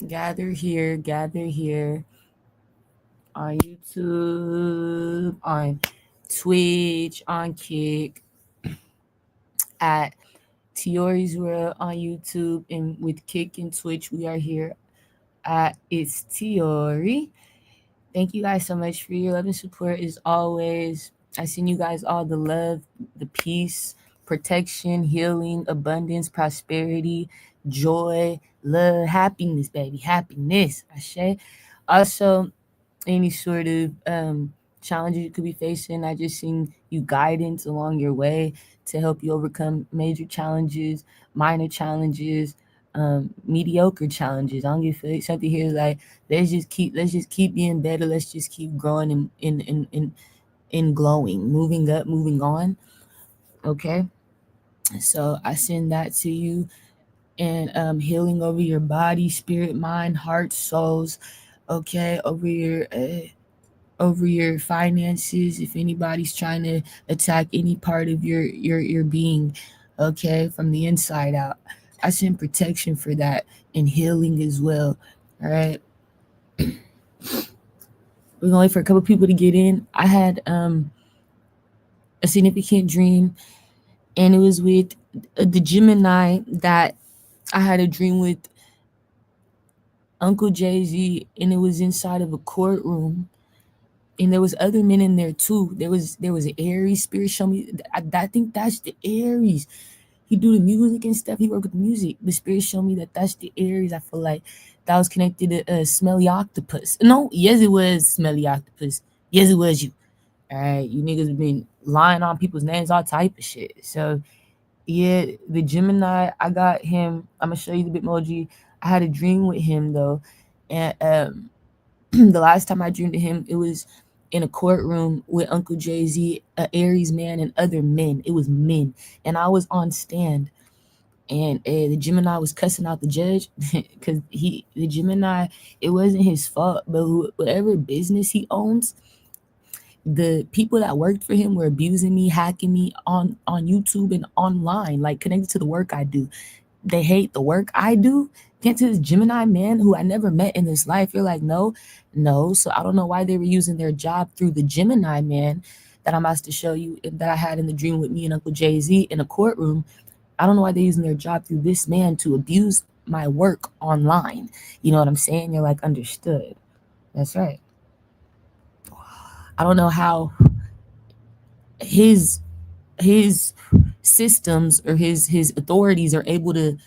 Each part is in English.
gather here on YouTube, on Twitch, on Kick, at Tiory's World on YouTube, and with Kick and Twitch, we are here at It's Tiory. Thank you guys so much for your love and support as always. I send you guys all the love, the peace, protection, healing, abundance, prosperity, joy, love, happiness, baby, happiness. Ashe. Also, any sort of challenges you could be facing, I just send you guidance along your way to help you overcome major challenges, minor challenges, mediocre challenges. I don't give a fuck. Something here is like let's just keep being better. Let's just keep growing and glowing, moving up, moving on. Okay, so I send that to you, and healing over your body, spirit, mind, heart, souls. Okay, over your finances, if anybody's trying to attack any part of your being, okay, from the inside out, I send protection for that and healing as well. All right, we're gonna wait for a couple people to get in. I had a significant dream, and it was with the Gemini that I had a dream with Uncle Jay-Z, and it was inside of a courtroom, and there was other men in there too. There was an Aries spirit show me. I think that's the Aries. He do the music and stuff. He work with the music. The spirit showed me that that's the Aries. I feel like that was connected to Smelly Octopus. No, yes it was Smelly Octopus. Yes it was you. All right, you niggas have been lying on people's names, all type of shit. So yeah, the Gemini, I got him. I'm gonna show you the Bitmoji. I had a dream with him though, and the last time I dreamed of him, it was in a courtroom with Uncle Jay-Z, a Aries man, and other men. It was men, and I was on stand, and the Gemini was cussing out the judge because the Gemini, it wasn't his fault, but whatever business he owns, the people that worked for him were abusing me, hacking me on YouTube and online, like connected to the work I do. They hate the work I do. Can't to this Gemini man who I never met in this life. You're like, no, no. So I don't know why they were using their job through the Gemini man that I'm asked to show you, that I had in the dream with me and Uncle Jay-Z in a courtroom. I don't know why they're using their job through this man to abuse my work online. You know what I'm saying? You're like, understood. That's right. I don't know how his his systems or his authorities are able to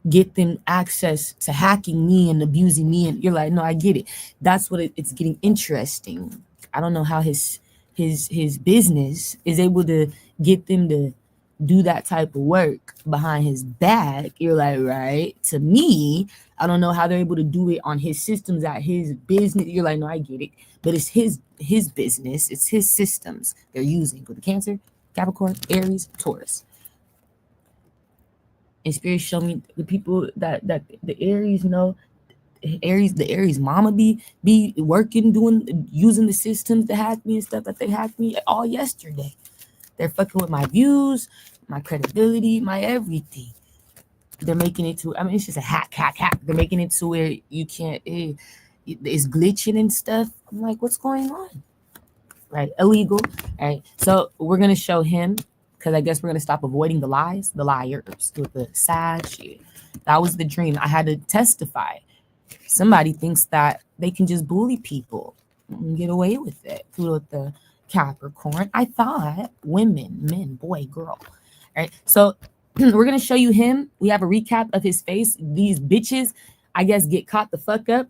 get them access to hacking me and abusing me, and you're like, no, I get it. That's what it's getting interesting. I don't know how his business is able to get them to do that type of work behind his back. You're like, right, to me, I don't know how they're able to do it on his systems at his business. You're like, no, I get it, but it's his business, it's his systems they're using with the Cancer, Capricorn, Aries, Taurus. And spirit show me the people that the Aries, the Aries mama be working, doing, using the systems to hack me and stuff, that they hacked me all yesterday. They're fucking with my views, my credibility, my everything. They're making it to, I mean, it's just a hack. They're making it to where you can't, it's glitching and stuff. I'm like, what's going on? Right? Illegal. Right? So we're gonna show him, because I guess we're gonna stop avoiding the lies, the liars, with the sad shit. That was the dream. I had to testify. Somebody thinks that they can just bully people and get away with it with the Capricorn. I thought women, men, boy, girl. All right. So we're gonna show you him. We have a recap of his face. These bitches, I guess, get caught the fuck up.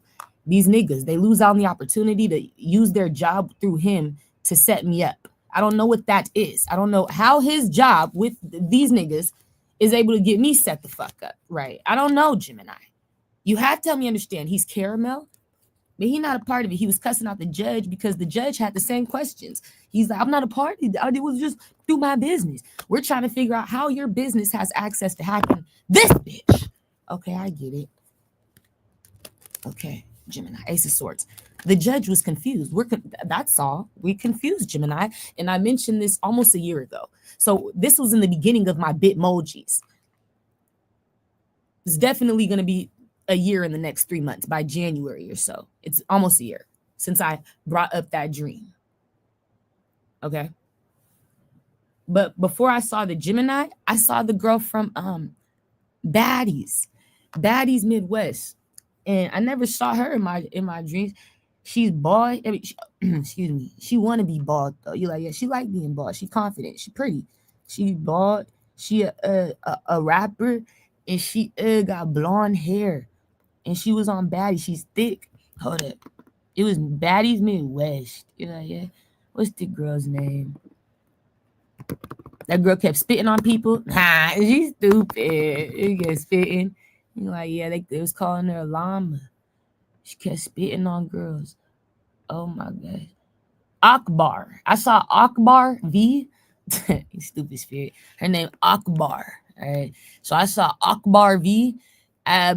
These niggas, they lose out on the opportunity to use their job through him to set me up. I don't know what that is. I don't know how his job with these niggas is able to get me set the fuck up. Right. I don't know, Gemini. You have to help me understand. He's caramel, but he's not a part of it. He was cussing out the judge because the judge had the same questions. He's like, I'm not a party. It was just through my business. We're trying to figure out how your business has access to hacking this bitch. Okay, I get it. Okay, Gemini, Ace of Swords. The judge was confused. That's all. We confused Gemini. And I mentioned this almost a year ago. So this was in the beginning of my Bitmojis. It's definitely going to be a year in the next 3 months by January or so. It's almost a year since I brought up that dream. Okay. But before I saw the Gemini, I saw the girl from Baddies Midwest. And I never saw her in my dreams. She's bald. I mean, excuse me. She want to be bald though. You like, yeah, she like being bald. She confident. She pretty. She bald. She a rapper, and she got blonde hair, and she was on Baddies. She's thick. Hold up. It was Baddies Midwest. You know, yeah. What's the girl's name? That girl kept spitting on people. Nah, she's stupid. She kept spitting. You like, yeah, they was calling her a llama. She kept spitting on girls. Oh my god. Akbar. I saw Akbar V. Stupid spirit. Her name Akbar. All right. So I saw Akbar V.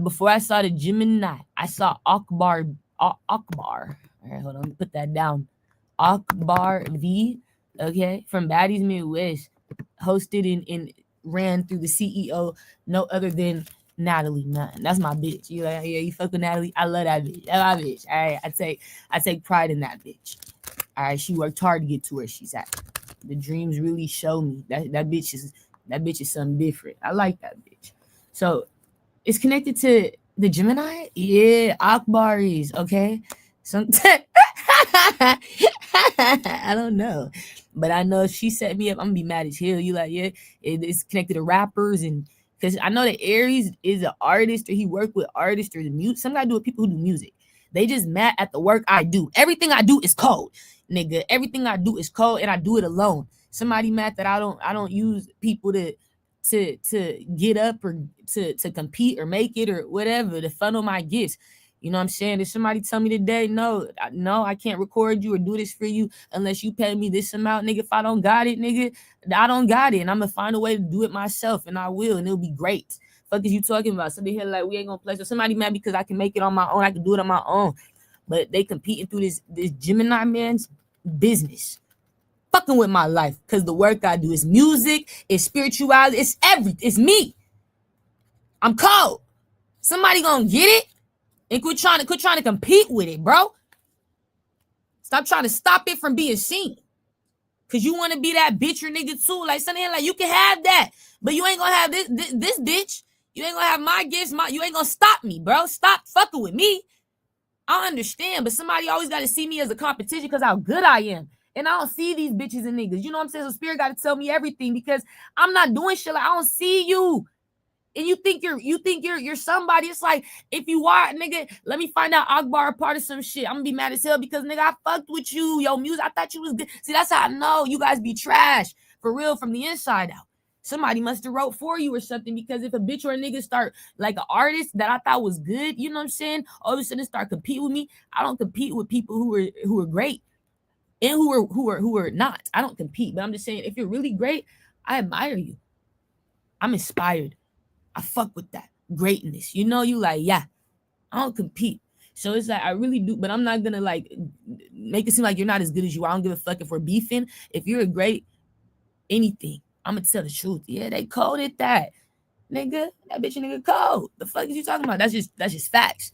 Before I saw the Gemini, I saw Akbar. Akbar. All right, hold on. Put that down. Akbar V. Okay, from Baddies Midwest, hosted and ran through the CEO, no other than Natalie. None. That's my bitch. You like, yeah, you fuck with Natalie. I love that bitch. That's my bitch. All right, I take pride in that bitch. All right, she worked hard to get to where she's at. The dreams really show me that bitch is something different. I like that bitch. So it's connected to the Gemini. Yeah, Akbar is okay. I don't know, but I know if she set me up, I'm gonna be mad as hell. You like, yeah, it's connected to rappers, and because I know that Aries is an artist, or he worked with artists or the mute. Some guy do with people who do music. They just mad at the work I do. Everything I do is cold, nigga. Everything I do is cold, and I do it alone. Somebody mad that I don't use people to get up or to compete or make it or whatever to funnel my gifts. You know what I'm saying? If somebody tell me today, no, I can't record you or do this for you unless you pay me this amount, nigga. If I don't got it, nigga, I don't got it. And I'm going to find a way to do it myself, and I will, and it'll be great. Fuck is you talking about? Somebody here like, we ain't going to play. So somebody mad because I can make it on my own. I can do it on my own. But they competing through this Gemini man's business. Fucking with my life, because the work I do is music, it's spirituality, it's everything. It's me. I'm cold. Somebody going to get it? And quit trying to compete with it, bro. Stop trying to stop it from being seen. Cause you want to be that bitch or nigga too. Like something like you can have that, but you ain't gonna have this bitch. You ain't gonna have my gifts. You ain't gonna stop me, bro. Stop fucking with me. I understand, but somebody always got to see me as a competition because how good I am. And I don't see these bitches and niggas. You know what I'm saying? So spirit got to tell me everything because I'm not doing shit like I don't see you. And you think you're somebody. It's like, if you are, nigga, let me find out Akbar a part of some shit. I'm gonna be mad as hell because, nigga, I fucked with you. Yo, music, I thought you was good. See, that's how I know you guys be trash. For real, from the inside out. Somebody must have wrote for you or something, because if a bitch or a nigga start like an artist that I thought was good, you know what I'm saying, all of a sudden start competing with me. I don't compete with people who are great and who are not. I don't compete, but I'm just saying, if you're really great, I admire you. I'm inspired. I fuck with that greatness. You know, you like, yeah, I don't compete. So it's like, I really do, but I'm not gonna like make it seem like you're not as good as you. I don't give a fuck if we're beefing. If you're a great anything, I'm gonna tell the truth. Yeah, they coded that. Nigga, that bitch and nigga cold. The fuck is you talking about? That's just facts.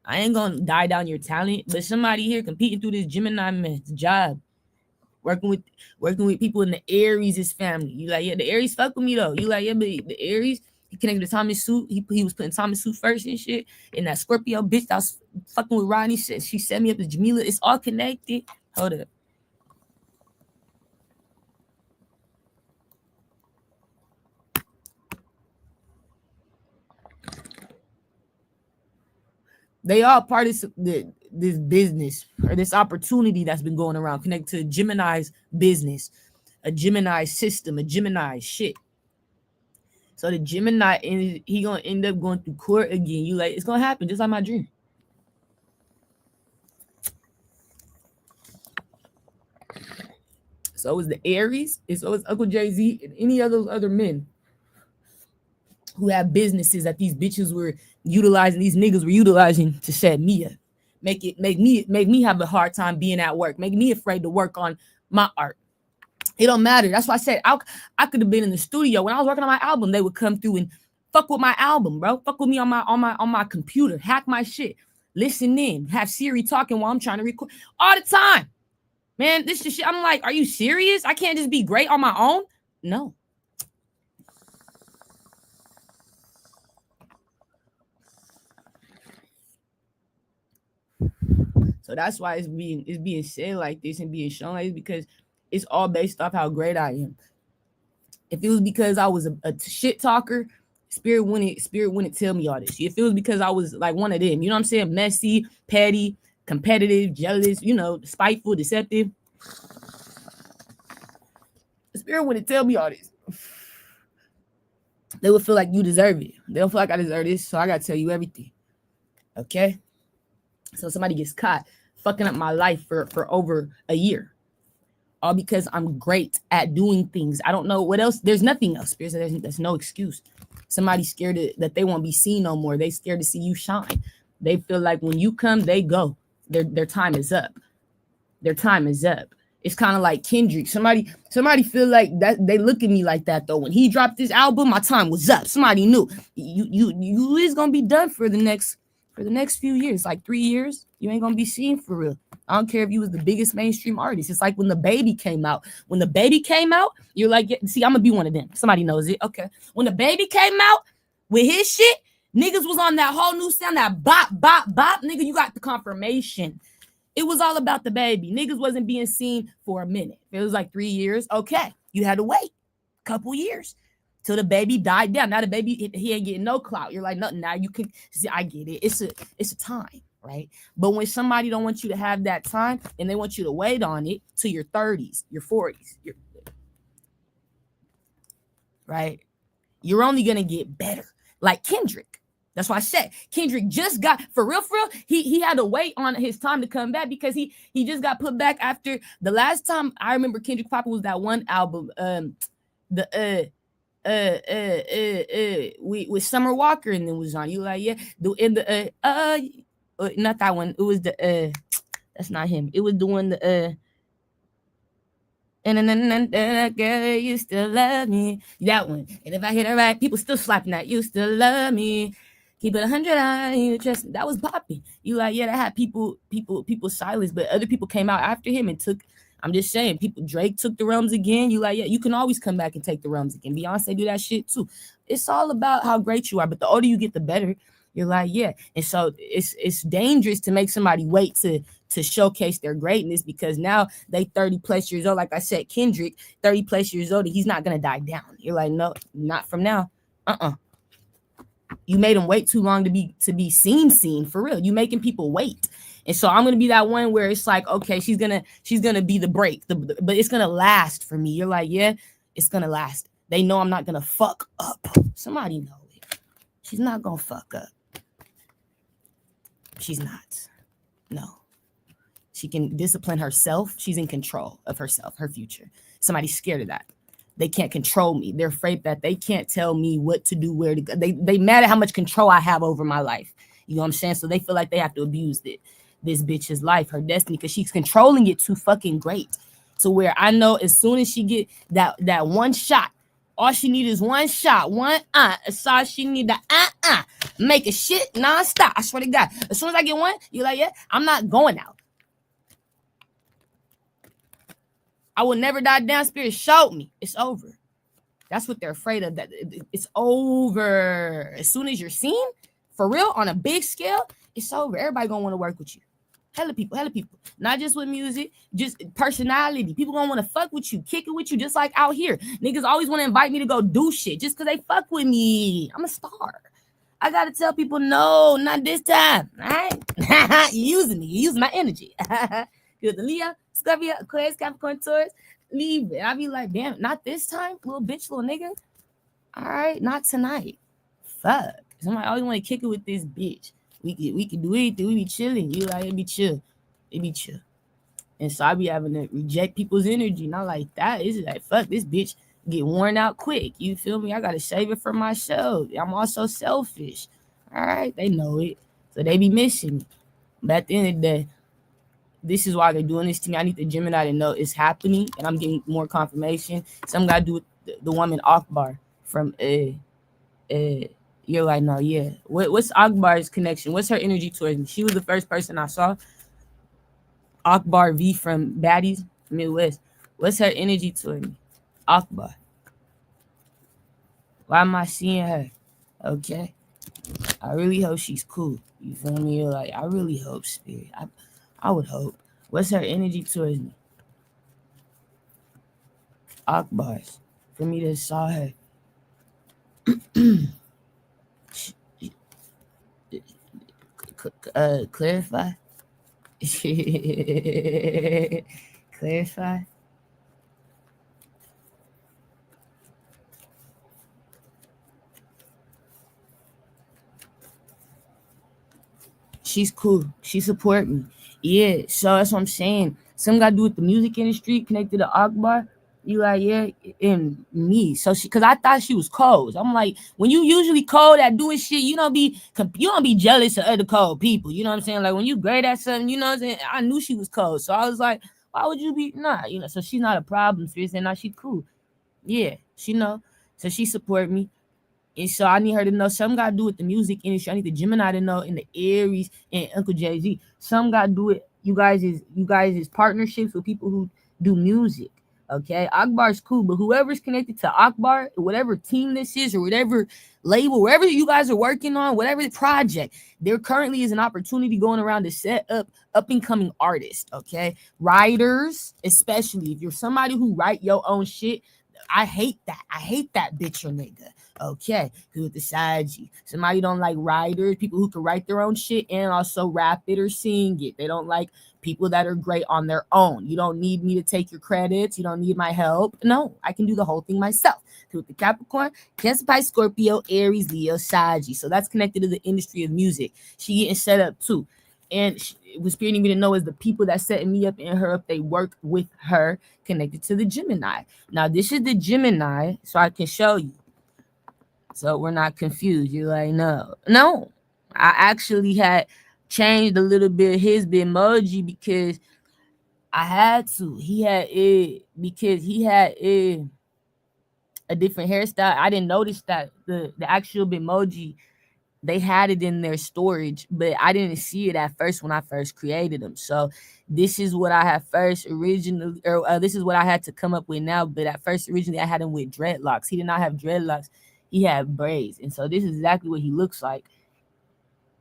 I ain't gonna die down your talent, but somebody here competing through this Gemini man's job. Working with people in the Aries' family. You like, yeah, the Aries fuck with me though. You like, yeah, but the Aries, he connected to Thomas Suit. He was putting Thomas Suit first and shit. And that Scorpio bitch that was fucking with Ronnie, she set me up as Jamila. It's all connected. Hold up. They all part of this business or this opportunity that's been going around, connected to Gemini's business, a Gemini system, a Gemini shit. So the Gemini, he gonna end up going through court again. You like, it's gonna happen just like my dream. So is the Aries, and so is Uncle Jay-Z and any of those other men who have businesses that these bitches were utilizing, these niggas were utilizing to set me up. Make me have a hard time being at work. Make me afraid to work on my art. It don't matter. That's why I said I could have been in the studio when I was working on my album. They would come through and Fuck with my album, bro. Fuck with me on my computer. Hack my shit. Listen in. Have Siri talking while I'm trying to record all the time. Man, this is shit. I'm like, are you serious? I can't just be great on my own? No. So that's why it's being said like this and being shown like this, because it's all based off how great I am. If it was because I was a shit talker, Spirit wouldn't tell me all this. If it was because I was like one of them, you know what I'm saying? Messy, petty, competitive, jealous, spiteful, deceptive. The Spirit wouldn't tell me all this. They would feel like you deserve it. They don't feel like I deserve this, so I gotta tell you everything. Okay? So somebody gets caught fucking up my life for over a year. All because I'm great at doing things. I don't know what else. There's nothing else. There's no excuse. Somebody's scared that they won't be seen no more. They scared to see you shine. They feel like when you come, they go. Their time is up. Their time is up. It's kind of like Kendrick. Somebody feel like that. They look at me like that though. When he dropped this album, my time was up. Somebody knew you is gonna be done for the next few years, like 3 years. You ain't gonna be seen for real. I don't care if you was the biggest mainstream artist. It's like when the baby came out. When the baby came out, you're like, see, I'm gonna be one of them. Somebody knows it. Okay. When the baby came out with his shit, niggas was on that whole new sound, that bop, bop, bop. Nigga, you got the confirmation. It was all about the baby. Niggas wasn't being seen for a minute. It was like 3 years. Okay. You had to wait a couple years till the baby died down. Now the baby, he ain't getting no clout. You're like, nothing. Now you can see, I get it. It's a time, right? But when somebody don't want you to have that time and they want you to wait on it to your 30s, your 40s, right? You're only gonna get better. Like Kendrick. That's why I said Kendrick just got, for real, he had to wait on his time to come back because he just got put back after the last time I remember Kendrick popping was that one album, with Summer Walker, and then was on. You like, yeah, not that one. It was the that's not him. It was the one and girl, you still love me. That one. And if I hit it right, people still slapping that. You still love me. Keep it 100 on you. Trust. That was popping. You like, yeah, that had people silence, but other people came out after him and took. I'm just saying, Drake took the realms again. You like, yeah, you can always come back and take the realms again. Beyonce do that shit too. It's all about how great you are. But the older you get, the better. You're like, yeah. And so it's dangerous to make somebody wait to showcase their greatness, because now they 30 plus years old. Like I said, Kendrick, 30 plus years old, and he's not gonna die down. You're like, no, not from now. You made him wait too long to be seen for real. You making people wait. And so I'm gonna be that one where it's like, okay, she's gonna be the break, but it's gonna last for me. You're like, yeah, it's gonna last. They know I'm not gonna fuck up. Somebody know it. She's not gonna fuck up. She's not. No. She can discipline herself. She's in control of herself, her future. Somebody's scared of that. They can't control me. They're afraid that they can't tell me what to do, where to go. They mad at how much control I have over my life. You know what I'm saying? So they feel like they have to abuse this bitch's life, her destiny, because she's controlling it too fucking great. To where I know as soon as she get that one shot, all she need is one shot, That's all she need, the make a shit nonstop. I swear to God. As soon as I get one, you're like, yeah, I'm not going out. I will never die down. Spirit showed me. It's over. That's what they're afraid of. That it's over. As soon as you're seen, for real, on a big scale, it's over. Everybody gonna want to work with you. Hella people. Not just with music, just personality. People gonna want to fuck with you, kick it with you, just like out here. Niggas always want to invite me to go do shit just because they fuck with me. I'm a star. I gotta tell people, no, not this time. All right? You using me. You using my energy. You're the Leo, Scorpio, Aquarius, Capricorn, Taurus. Leave it. I be like, damn, not this time, little bitch, little nigga. All right, not tonight. Fuck. Somebody always want to kick it with this bitch. We can do anything. We be chilling. You like, it be chill. And so I be having to reject people's energy. Not like that. It's like, fuck, this bitch get worn out quick. You feel me? I got to save it for myself. I'm also selfish. All right? They know it. So they be missing me. But at the end of the day, this is why they're doing this to me. I need the Gemini to know it's happening, and I'm getting more confirmation. Some got to do with the woman Akbar from You're like, no, yeah. What's Akbar's connection? What's her energy towards me? She was the first person I saw. Akbar V from Baddies Midwest. What's her energy towards me? Akbar. Why am I seeing her? Okay. I really hope she's cool. You feel me? You're like, I really hope, Spirit. I would hope. What's her energy towards me? Akbar's. For me to saw her. Clarify. Clarify. She's cool. She support me. Yeah, so that's what I'm saying. Some got to do with the music industry connected to Akbar. You like, yeah, and me. So she, cause I thought she was cold. I'm like, when you usually cold at doing shit, you don't be jealous of other cold people. You know what I'm saying? Like when you great at something, you know what I'm saying? I knew she was cold, so I was like, why would you be? Nah, you know. So she's not a problem. Seriously, nah, she cool. Yeah, she know. So she support me. And so I need her to know something got to do with the music industry. I need the Gemini to know, and the Aries and Uncle Jay-Z. Some got to do with you guys' partnerships with people who do music. Okay, Akbar's cool, but whoever's connected to Akbar, whatever team this is, or whatever label, wherever you guys are working on, whatever project, there currently is an opportunity going around to set up and coming artists. Okay, writers, especially if you're somebody who write your own shit. I hate that. I hate that bitch or nigga. Okay, who with the side G. Somebody don't like writers, people who can write their own shit and also rap it or sing it. They don't like people that are great on their own. You don't need me to take your credits. You don't need my help. No, I can do the whole thing myself. With the Capricorn, Cancer, Pisces, Scorpio, Aries, Leo, Sagi. So that's connected to the industry of music. She getting set up too. And what's spiriting me to know is the people that setting me up and her up, they work with her connected to the Gemini. Now, this is the Gemini, so I can show you. So we're not confused. You're like, no. I actually had changed a little bit his Bitmoji because I had to. He had it because he had it a different hairstyle. I didn't notice that the actual Bitmoji, they had it in their storage, but I didn't see it at first when I first created them. So this is what I had first originally, or this is what I had to come up with now. But at first, originally, I had him with dreadlocks. He did not have dreadlocks. He had braids. And so this is exactly what he looks like.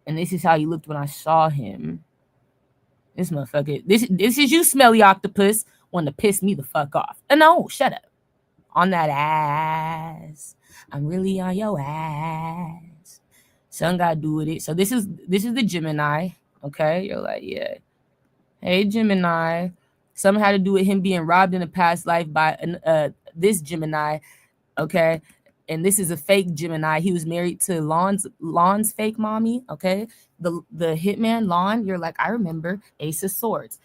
And this is how he looked when I saw him. This motherfucker, this is you, smelly octopus, want to piss me the fuck off. No, shut up. On that ass. I'm really on your ass. Something got to do with it. So this is the Gemini. Okay, you're like, yeah. Hey, Gemini. Something had to do with him being robbed in a past life by this Gemini. Okay, and this is a fake Gemini. He was married to Lon's fake mommy. Okay, the hitman Lon. You're like, I remember Ace of Swords.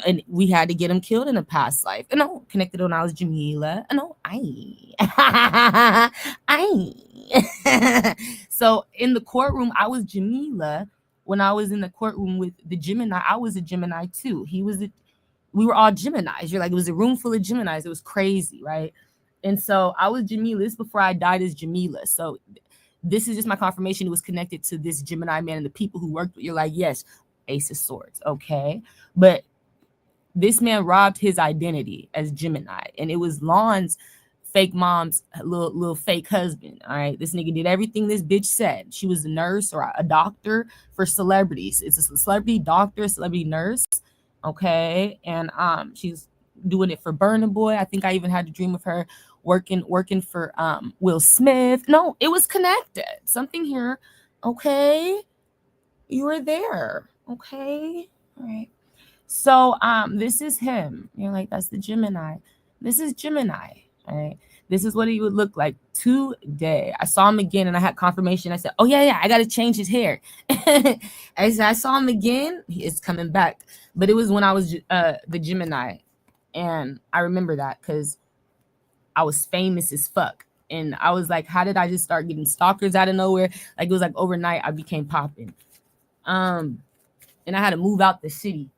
And we had to get him killed in a past life. No, connected when I was Jamila. No, I. So in the courtroom, I was Jamila. When I was in the courtroom with the Gemini, I was a Gemini too. We were all Geminis. You're like, it was a room full of Geminis. It was crazy, right? And so I was Jamila. This before I died as Jamila. So this is just my confirmation. It was connected to this Gemini man and the people who worked with. You're like, yes, Ace of Swords. Okay. But this man robbed his identity as Gemini. And it was Lon's fake mom's little fake husband. All right. This nigga did everything this bitch said. She was a nurse or a doctor for celebrities. It's a celebrity doctor, celebrity nurse. Okay. And she's doing it for Burna Boy. I think I even had a dream of her working for Will Smith. No, it was connected. Something here. Okay. You were there. Okay. All right. So this is him. You're like, that's the Gemini. This is Gemini. All right. This is what he would look like today. I saw him again and I had confirmation. I said, oh yeah, I gotta change his hair. I saw him again, he is coming back. But it was when I was the Gemini. And I remember that because I was famous as fuck. And I was like, how did I just start getting stalkers out of nowhere? Like it was like overnight I became popping. And I had to move out the city.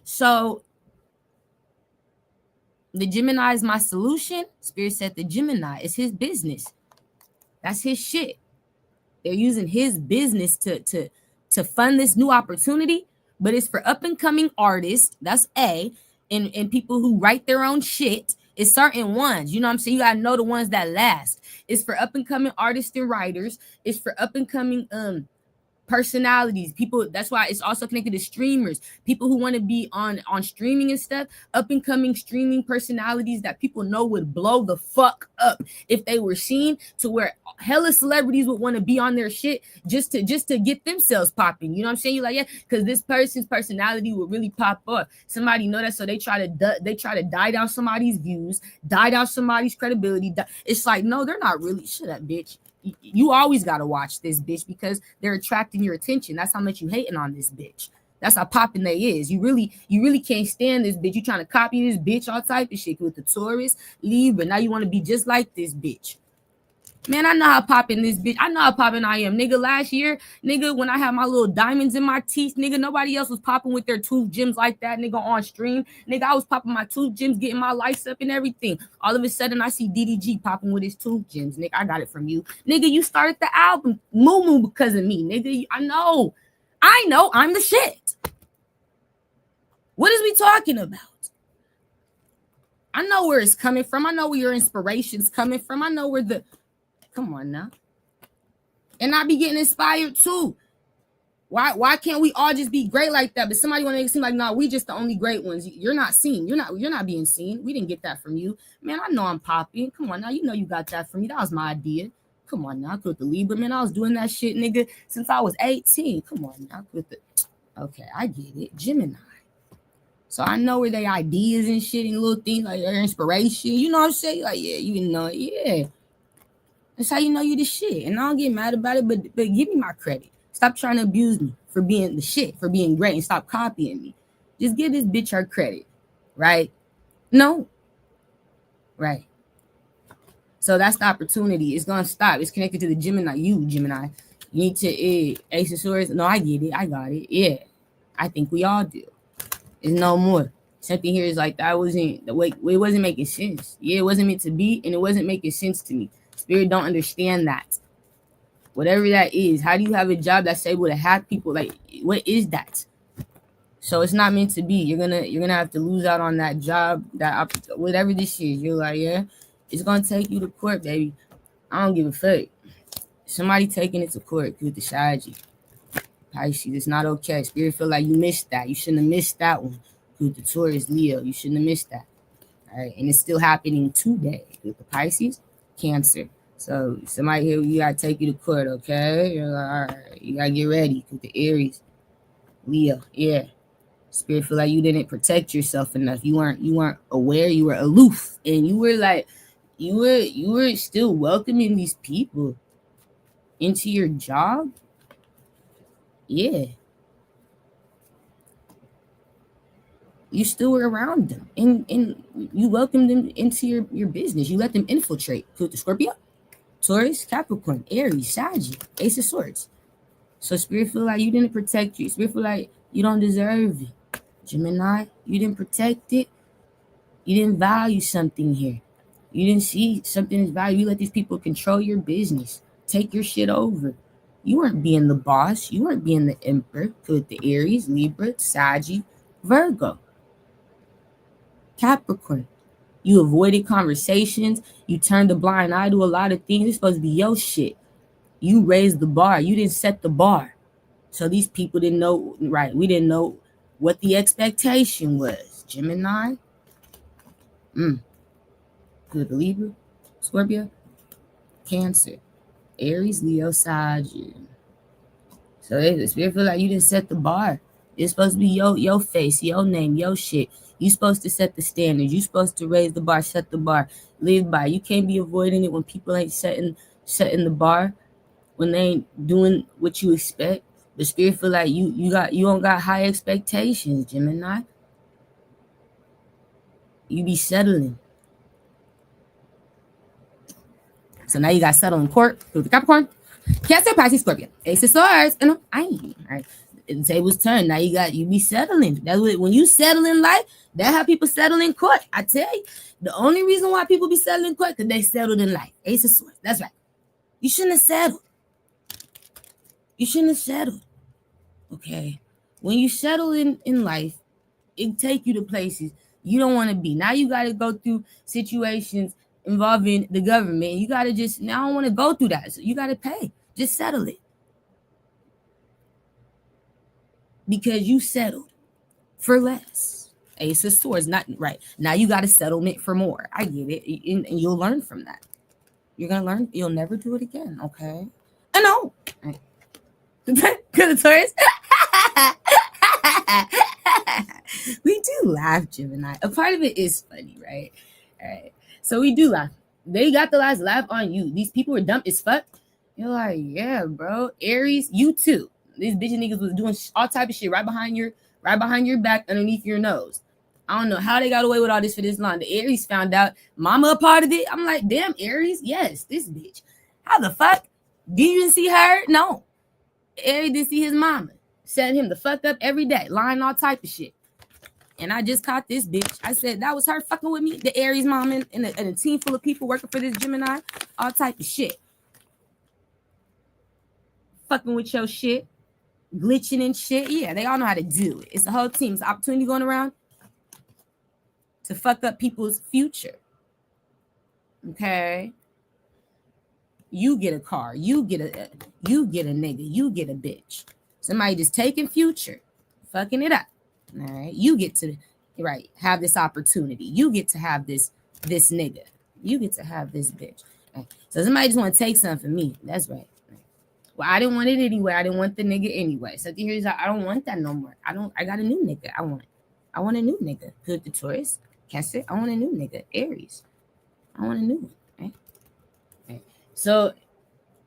So the Gemini is my solution. Spirit said the Gemini is his business. That's his shit. They're using his business to fund this new opportunity, but it's for up and coming artists. That's A, and people who write their own shit. It's certain ones, you know what I'm saying? You gotta know the ones that last. It's for up and coming artists and writers. It's for up and coming personalities, people. That's why it's also connected to streamers, people who want to be on streaming and stuff, up and coming streaming personalities that people know would blow the fuck up if they were seen, to where hella celebrities would want to be on their shit just to get themselves popping. You know what I'm saying? You're like, yeah, because this person's personality would really pop up. Somebody know that, so they try to die down somebody's views, die down somebody's credibility. It's like, no, they're not really. Shut up, bitch. You always gotta watch this bitch because they're attracting your attention. That's how much you hating on this bitch. That's how popping they is. You really can't stand this bitch. You trying to copy this bitch, all type of shit with the Taurus, Libra. Now you want to be just like this bitch. Man, I know how popping this bitch. I know how popping I am, nigga. Last year, nigga, when I had my little diamonds in my teeth, nigga, nobody else was popping with their tooth gems like that, nigga, on stream. Nigga, I was popping my tooth gems, getting my lights up and everything. All of a sudden, I see DDG popping with his tooth gems. Nigga, I got it from you. Nigga, you started the album Moo Moo because of me, nigga. I know, I'm the shit. What is we talking about? I know where it's coming from. I know where your inspiration's coming from. I know where the... Come on now. And I be getting inspired too. Why can't we all just be great like that? But somebody want to make it seem like, no, we just the only great ones. You're not seen. You're not being seen. We didn't get that from you. Man, I know I'm popping. Come on now. You know you got that from me. That was my idea. Come on now. I could the Libra, man. I was doing that shit, nigga, since I was 18. Come on now. Okay, I get it. Gemini. So I know where they ideas and shit and little things like their inspiration. You know what I'm saying? Like, yeah, you know, yeah. That's how you know you the shit. And I don't get mad about it, but give me my credit. Stop trying to abuse me for being the shit, for being great, and stop copying me. Just give this bitch her credit, right? No. Right. So that's the opportunity. It's going to stop. It's connected to the Gemini. You need to, Ace of Swords. No, I get it. I got it. Yeah. I think we all do. It's no more. Something here is like, that wasn't the way, it wasn't making sense. Yeah, it wasn't meant to be, and it wasn't making sense to me. Spirit don't understand that. Whatever that is, how do you have a job that's able to hack people? Like, what is that? So it's not meant to be. You're gonna have to lose out on that job, that whatever this is. You're like, yeah, it's gonna take you to court, baby. I don't give a fuck. Somebody taking it to court with the strategy. Pisces, it's not okay. Spirit feel like you missed that. You shouldn't have missed that one. With the Taurus, Leo, you shouldn't have missed that. All right, and it's still happening today with the Pisces, Cancer. So somebody here, you gotta take you to court, okay? You're like, all right, you gotta get ready with the Aries, Leo. Yeah, Spirit feel like you didn't protect yourself enough. You weren't aware. You were aloof, and you were like, you were still welcoming these people into your job. Yeah, you still were around them, and you welcomed them into your business. You let them infiltrate. With the Scorpio, Taurus, Capricorn, Aries, Sagittarius, Ace of Swords. So Spirit feel like you didn't protect you. Spirit feel like you don't deserve it. Gemini, you didn't protect it. You didn't value something here. You didn't see something as value. You let these people control your business, take your shit over. You weren't being the boss. You weren't being the emperor. With the Aries, Libra, Sagittarius, Virgo, Capricorn. You avoided conversations. You turned a blind eye to a lot of things. It's supposed to be your shit. You raised the bar. You didn't set the bar. So these people didn't know, right? We didn't know what the expectation was. Gemini. Good. Libra, Scorpio, Cancer, Aries, Leo, Sagittarius. So the Spirit feel like you didn't set the bar. It's supposed to be your face, your name, your shit. You supposed to set the standards. You supposed to raise the bar, set the bar, live by. You can't be avoiding it when people ain't setting the bar, when they ain't doing what you expect. The Spirit feel like you don't got high expectations, Gemini. You be settling. So now you got settled in court with the Capricorn, Cancer, Pisces, Scorpio, Ace of Swords, and all right. The table's turned. Now you be settling. That's what, when you settle in life, that's how people settle in court. I tell you, the only reason why people be settling in court because they settled in life. Ace of Swords. That's right. You shouldn't have settled. You shouldn't have settled. Okay. When you settle in life, it take you to places you don't want to be. Now you got to go through situations involving the government. You got to just, now I don't want to go through that. So you got to pay. Just settle it. Because you settled for less. Ace of Swords, not right. Now you got a settlement for more. I get it. And you'll learn from that. You're going to learn. You'll never do it again. Okay. I know. Good Taurus. We do laugh, Gemini. A part of it is funny, right? All right. So we do laugh. They got the last laugh on you. These people were dumb as fuck. You're like, yeah, bro. Aries, you too. These bitch niggas was doing all type of shit right behind your back, underneath your nose. I don't know how they got away with all this for this long. The Aries found out mama a part of it. I'm like, damn, Aries, yes, this bitch. How the fuck? Did you see her? No. Aries didn't see his mama. Setting him the fuck up every day, lying all type of shit. And I just caught this bitch. I said that was her fucking with me, the Aries mom, and a team full of people working for this Gemini, all type of shit. Fucking with your shit, glitching and shit. Yeah, they all know how to do it. It's the whole team. It's the opportunity going around to fuck up people's future. Okay. You get a car. You get a nigga. You get a bitch. Somebody just taking future, fucking it up. All right. You get to have this opportunity. You get to have this nigga. You get to have this bitch. Right. So somebody just want to take something from me. That's right. Well, I didn't want it anyway. I didn't want the nigga anyway. So here's I don't want that no more. I got a new nigga. I want a new nigga. Good, the Taurus. Cancer. I want a new nigga. Aries. I want a new one. Right. So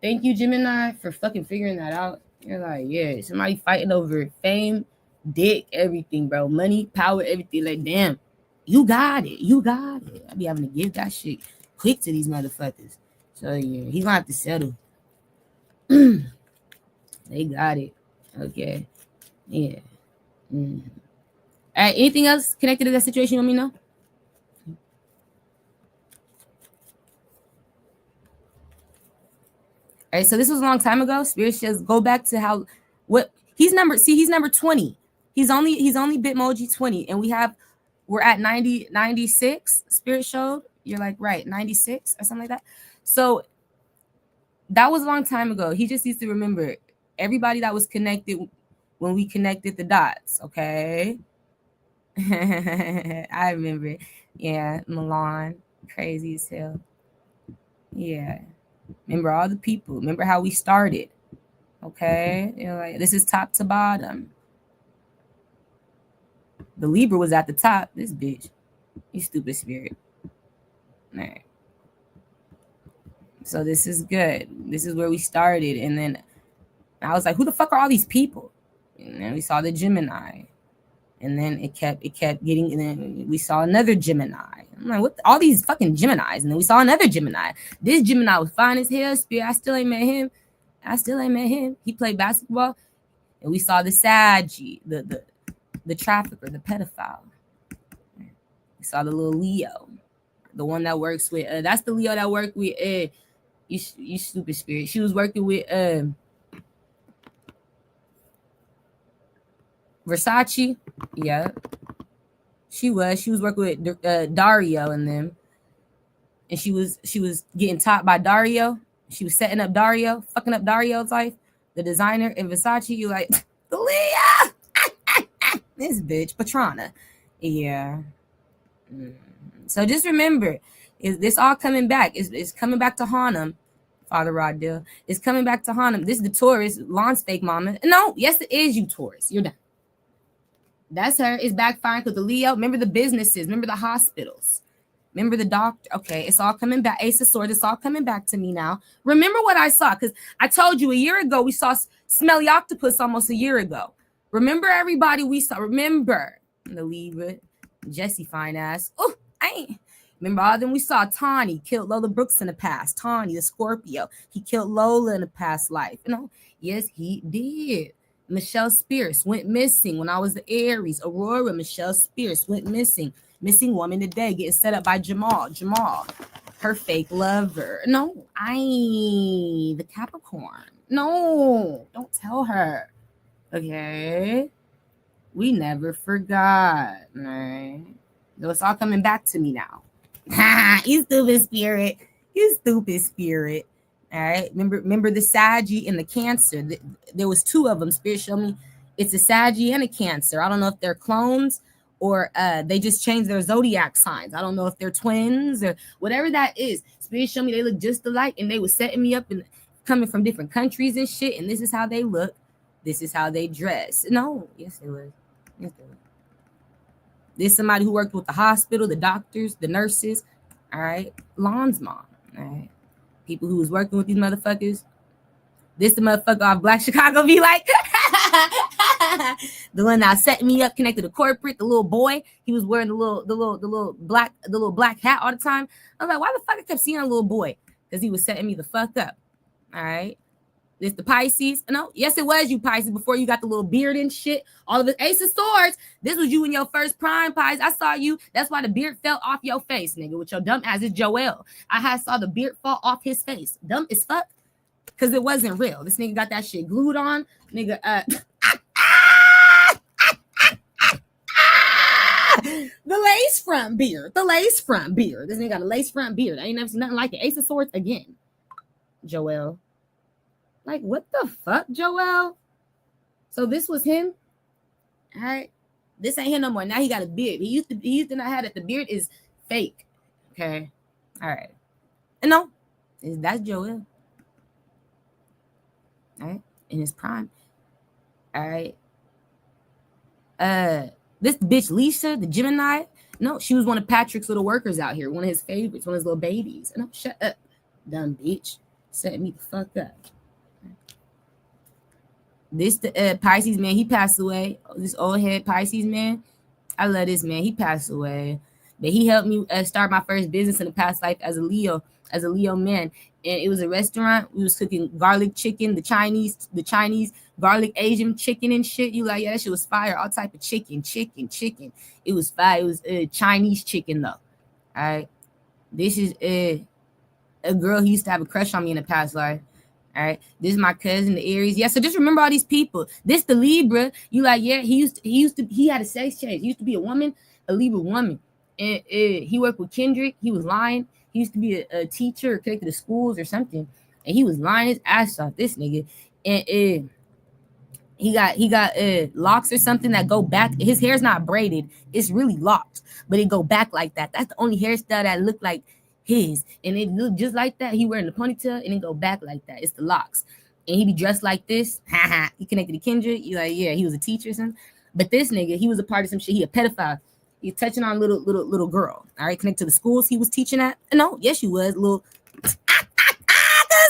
thank you, Gemini, for fucking figuring that out. You're like, yeah, somebody fighting over fame, dick, everything, bro. Money, power, everything. Like, damn, you got it. You got it. I be having to give that shit quick to these motherfuckers. So, yeah, he's going to have to settle. They got it. Okay. Yeah. Mm. All right, anything else connected to that situation you want me to know? All right, so this was a long time ago. Spirit says go back to he's number 20. He's only Bitmoji 20, and we're at 96. Spirit showed. You're like, right, 96 or something like that. So that was a long time ago. He just needs to remember everybody that was connected when we connected the dots, okay? I remember. Yeah, Milan, crazy as hell. Yeah. Remember all the people. Remember how we started. Okay? You're like, this is top to bottom. The Libra was at the top. This bitch. You stupid spirit. All right. So this is good. This is where we started. And then I was like, who the fuck are all these people? And then we saw the Gemini. And then it kept getting, and then we saw another Gemini. I'm like, what? All these fucking Geminis. And then we saw another Gemini. This Gemini was fine as hell. Spirit, I still ain't met him. He played basketball. And we saw the Saggy, the trafficker, the pedophile. We saw the little Leo, the one that works with, that's the Leo that worked with, you stupid spirit. She was working with, Versace. Yeah, she was working with Dario and them, and she was getting taught by Dario. She was setting up Dario, fucking up Dario's life, the designer. And Versace, you like, Leah, this bitch Patrana. Yeah. So just remember, is this all coming back? It's coming back to haunt him. Father Roddell. It's coming back to haunt him. This is the Taurus, Lon's fake mama. No, yes, it is you, Taurus. You're done. That's her. It's backfiring because the Leo, remember the businesses, remember the hospitals, remember the doctor. Okay, it's all coming back. Ace of Swords, it's all coming back to me now. Remember what I saw, because I told you a year ago we saw Smelly Octopus almost a year ago. Remember everybody we saw. Remember the Libra, Jesse fine ass. Oh, I ain't. Remember all of them we saw. Tawny killed Lola Brooks in the past. Tawny, the Scorpio, he killed Lola in the past life. You know, yes, he did. Michelle Spears went missing when I was the Aries. Aurora, Michelle Spears went missing. Missing woman today, getting set up by Jamal. her fake lover. No, the Capricorn. No, don't tell her. Okay? We never forgot. Right? So it's all coming back to me now. You stupid spirit. You stupid spirit. All right. Remember the Saggy and the Cancer. There was two of them. Spirit showed me it's a Saggy and a Cancer. I don't know if they're clones or they just changed their zodiac signs. I don't know if they're twins or whatever that is. Spirit showed me they look just alike, and they were setting me up and coming from different countries and shit. And this is how they look. This is how they dress. No, yes, they was. Yes, they was. There's somebody who worked with the hospital, the doctors, the nurses. All right, Lon's mom. All right, people who was working with these motherfuckers. This the motherfucker off Black Chicago be like, the one that set me up, connected to corporate. The little boy, he was wearing the little black hat all the time. I was like, why the fuck I kept seeing a little boy? Because he was setting me the fuck up. All right. This the Pisces. No, yes, it was you, Pisces, before you got the little beard and shit. All of the Ace of Swords. This was you in your first prime, Pisces. I saw you. That's why the beard fell off your face, nigga. With your dumb ass is Joel. I saw the beard fall off his face. Dumb as fuck. Because it wasn't real. This nigga got that shit glued on. Nigga, the lace front beard. The lace front beard. This nigga got a lace front beard. I ain't never seen nothing like it. Ace of Swords again. Joel. Like, what the fuck, Joel? So this was him? All right. This ain't him no more. Now he got a beard. He used to not have it. The beard is fake. Okay. All right. And no, that's Joel. All right. In his prime. All right. This bitch Lisa, the Gemini. No, she was one of Patrick's little workers out here. One of his favorites. One of his little babies. No, shut up. Dumb bitch. Set me the fuck up. This the Pisces man, he passed away. This old head Pisces man, I love this man. He passed away, but he helped me start my first business in the past life as a Leo man. And it was a restaurant. We was cooking garlic chicken, the Chinese garlic Asian chicken and shit. You like, yeah, that shit was fire. All type of chicken. It was fire. It was Chinese chicken though. All right, this is a girl who used to have a crush on me in the past life. All right, this is my cousin, the Aries. Yeah, so just remember all these people. This the Libra. You like, yeah, he had a sex change. He used to be a woman, a Libra woman, and he worked with Kendrick. He was lying. He used to be a teacher connected to schools or something, and he was lying his ass off. This nigga, and he got locks or something that go back. His hair's not braided; it's really locked, but it go back like that. That's the only hairstyle that look like his, and it looked just like that. He wearing the ponytail and it go back like that. It's the locks, and he be dressed like this. He connected to Kendrick. You like, yeah, he was a teacher or something. But this nigga, he was a part of some shit. He a pedophile. He touching on little girl. All right, connected to the schools he was teaching at. No, yes, you was little.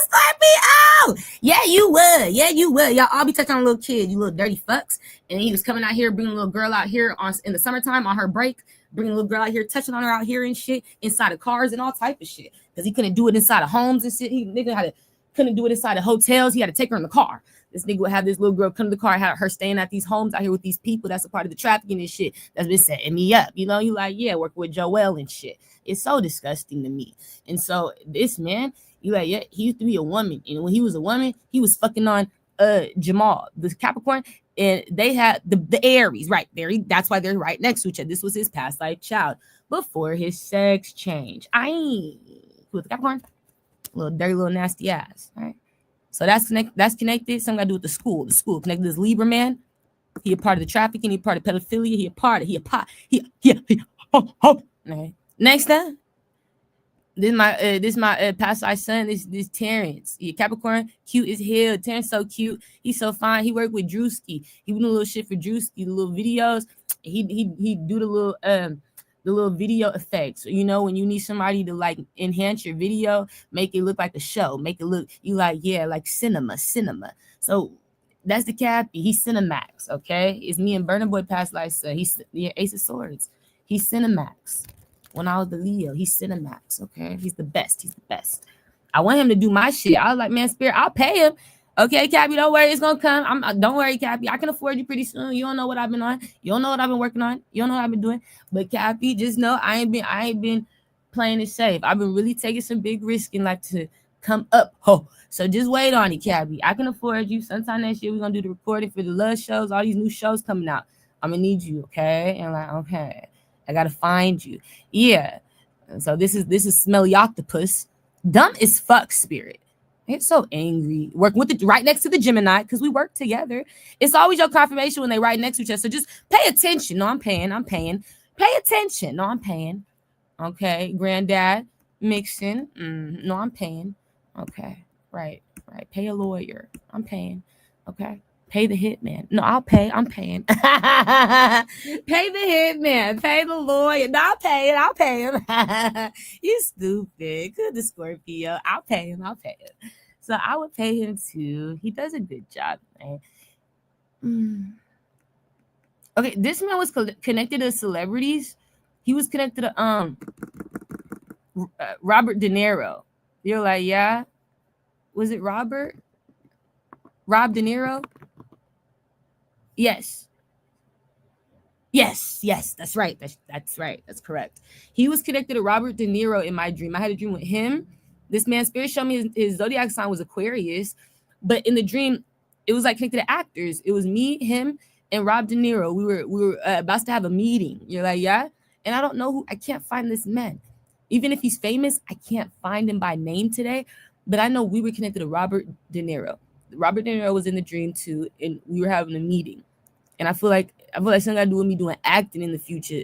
Scorpio. Yeah, you would. Y'all all be touching on a little kid, you little dirty fucks. And he was coming out here, bringing a little girl out here in the summertime on her break. Bringing a little girl out here, touching on her out here and shit, inside of cars and all type of shit. Because he couldn't do it inside of homes and shit. Couldn't do it inside of hotels. He had to take her in the car. This nigga would have this little girl come to the car, have her staying at these homes out here with these people. That's a part of the trafficking and shit that's been setting me up. You know, you like, yeah, work with Joel and shit. It's so disgusting to me. And so this man, you like, yeah, he used to be a woman. And when he was a woman, he was fucking on Jamal, the Capricorn. And they had the Aries right there. That's why they're right next to each other. This was his past life child before his sex change. With Capricorn, little dirty, little nasty ass. All right. So that's connected. Something got to do with the school. The school connected to this Libra man. He a part of the trafficking. He a part of pedophilia. All right. Next time. This my past life son. This Terrence. Yeah, Capricorn, cute as hell. Terrence so cute. He's so fine. He worked with Drewski. He would do a little shit for Drewski, the little videos. He do the little video effects. You know, when you need somebody to like enhance your video, make it look like a show, make it look you like, yeah, like cinema. So that's the Cappy. He's Cinemax. Okay, it's me and Burna Boy past life son. He's Ace of Swords. He's Cinemax. When I was the Leo, he's Cinemax, okay? He's the best. I want him to do my shit. I was like, man, Spirit, I'll pay him. Okay, Cappy, don't worry, it's gonna come. Don't worry, Cappy. I can afford you pretty soon. You don't know what I've been on. You don't know what I've been working on. You don't know what I've been doing. But Cappy, just know I ain't been playing it safe. I've been really taking some big risk in life to come up. So just wait on it, Cabby. I can afford you. Sometime next year we're gonna do the recording for the love shows, all these new shows coming out. I'm gonna need you, okay? And like, okay, I gotta find you. Yeah. So this is Smelly Octopus. Dumb as fuck spirit. It's so angry. Working with the right next to the Gemini because we work together. It's always your confirmation when they right next to each other. So just pay attention. No, I'm paying. Pay attention. No, I'm paying. Okay, granddad mixing. No, I'm paying. Okay, right. Pay a lawyer. I'm paying. Okay. Pay the hitman. No, I'll pay. I'm paying. Pay the hitman. Pay the lawyer. No, I'll pay him. You stupid. Good the Scorpio. I'll pay him. So I would pay him too. He does a good job, man. Okay, this man was connected to celebrities. He was connected to Robert De Niro. You're like, yeah? Was it Robert? Rob De Niro? Yes, that's right. That's right. That's correct. He was connected to Robert De Niro in my dream. I had a dream with him. This man, spirit showed me his zodiac sign was Aquarius, but in the dream, it was like connected to actors. It was me, him, and Rob De Niro. We were about to have a meeting. You're like, yeah? And I don't know I can't find this man. Even if he's famous, I can't find him by name today, but I know we were connected to Robert De Niro. Robert De Niro was in the dream too, and we were having a meeting. And I feel like something got to do with me doing acting in the future.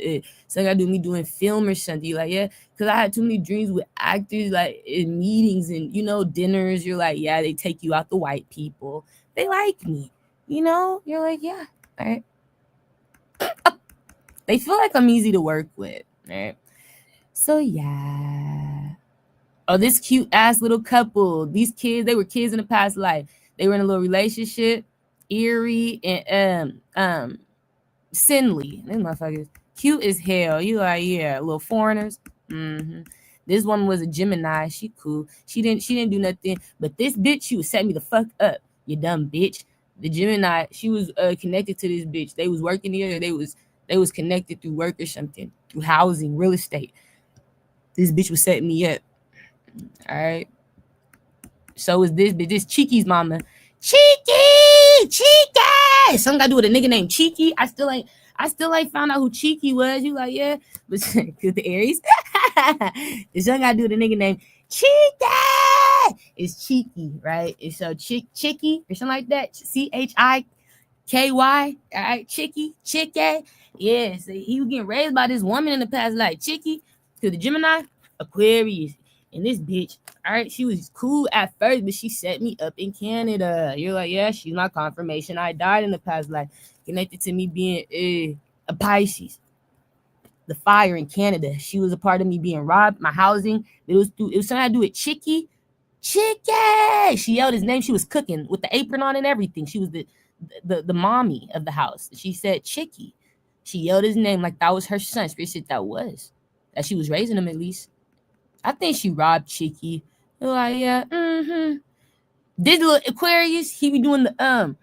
Something got to do with me doing film or something. Like, yeah, because I had too many dreams with actors, like in meetings and, dinners. You're like, yeah, they take you out the white people. They like me. You're like, yeah, all right. They feel like I'm easy to work with, right? So, yeah. Oh, this cute ass little couple. These kids, they were kids in the past life. They were in a little relationship. Eerie and Sinley. These motherfuckers cute as hell. You like, yeah, little foreigners. This one was a Gemini. She cool. She didn't do nothing. But this bitch, she was setting me the fuck up. You dumb bitch. The Gemini, she was connected to this bitch. They was working together. They was connected through work or something, through housing, real estate. This bitch was setting me up. All right. So is this bitch. This Cheeky's mama. Cheeky! Something got to do with a nigga named Cheeky. I still ain't found out who Cheeky was. You like, yeah, but cause the Aries. There's something got to do with a nigga named Cheeky. It's Cheeky, right? And so Chicky or something like that. CHIKY. All right, Chicky. Yeah, so he was getting raised by this woman in the past, like Chicky. To the Gemini, Aquarius. And this bitch, all right, she was cool at first, but she set me up in Canada. You're like, yeah, she's my confirmation. I died in the past life, connected to me being a Pisces. The fire in Canada. She was a part of me being robbed, my housing. It was something to do with Chicky. She yelled his name. She was cooking with the apron on and everything. She was the mommy of the house. She said Chicky. She yelled his name like that was her son. Spirit said that she was raising him at least. I think she robbed Chicky. Like, yeah, This little Aquarius, he be doing the I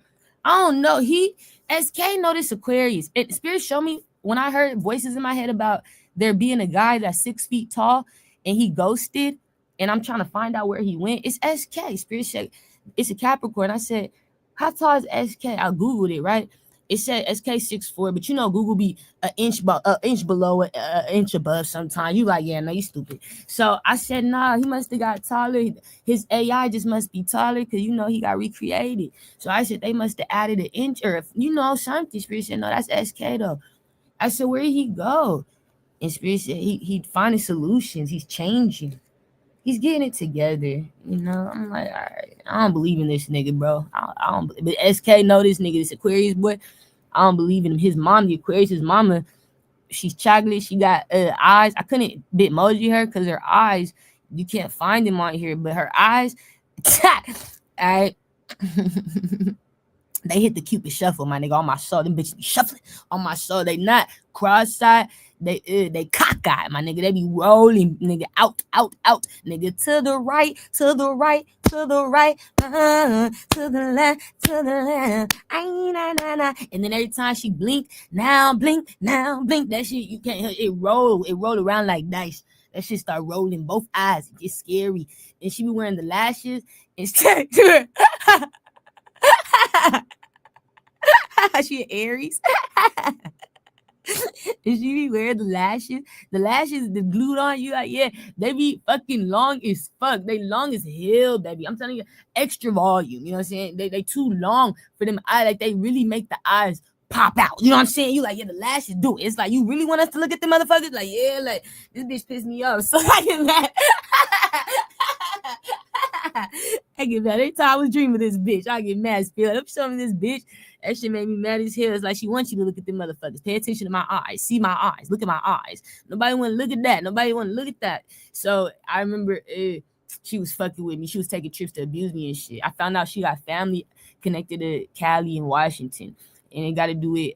don't know. SK noticed Aquarius. Spirit showed me when I heard voices in my head about there being a guy that's 6 feet tall and he ghosted, and I'm trying to find out where he went. It's SK. Spirit said it's a Capricorn. I said, how tall is SK? I Googled it, right? It said SK 6'4", but Google be an inch below, an inch above sometimes. You like, yeah, no, you stupid. So I said, nah, he must have got taller. His AI just must be taller because, he got recreated. So I said, they must have added an inch or, something. Spirit said, no, that's SK though. I said, where did he go? And Spirit said, he'd finding solutions. He's changing. He's getting it together, I'm like, all right, I don't believe in this nigga, bro. I don't. But SK know this nigga, this Aquarius boy. I don't believe in him. His mom, the Aquarius, his mama, she's chocolate. She got eyes. I couldn't Bitmoji her because her eyes, you can't find them on here. But her eyes, all right. They hit the Cupid shuffle, my nigga, on my soul. Them bitches be shuffling on my soul. They not cross-side. They cockeyed, my nigga. They be rolling, nigga, out, nigga, to the right, to the left, to the left. And then every time she blink, now blink. That shit, you can't. It roll around like dice. That shit start rolling both eyes. It's scary. And she be wearing the lashes instead. She an Aries. And she be wearing the lashes. The lashes, the glued on you, like, yeah, they be fucking long as fuck. They long as hell, baby. I'm telling you, extra volume. You know what I'm saying? They too long for them eyes. Like, they really make the eyes pop out. You know what I'm saying? You like, yeah, the lashes do it. It's like, you really want us to look at the motherfuckers? Like, yeah, like, this bitch pissed me off. So I get mad. I get mad. Every time I was dreaming of this bitch, I get mad as hell. I'm showing this bitch. That shit made me mad as hell. It's like she wants you to look at them motherfuckers. Pay attention to my eyes. See my eyes. Look at my eyes. Nobody want to look at that. Nobody want to look at that. So I remember she was fucking with me. She was taking trips to abuse me and shit. I found out she got family connected to Cali and Washington. And it got to do with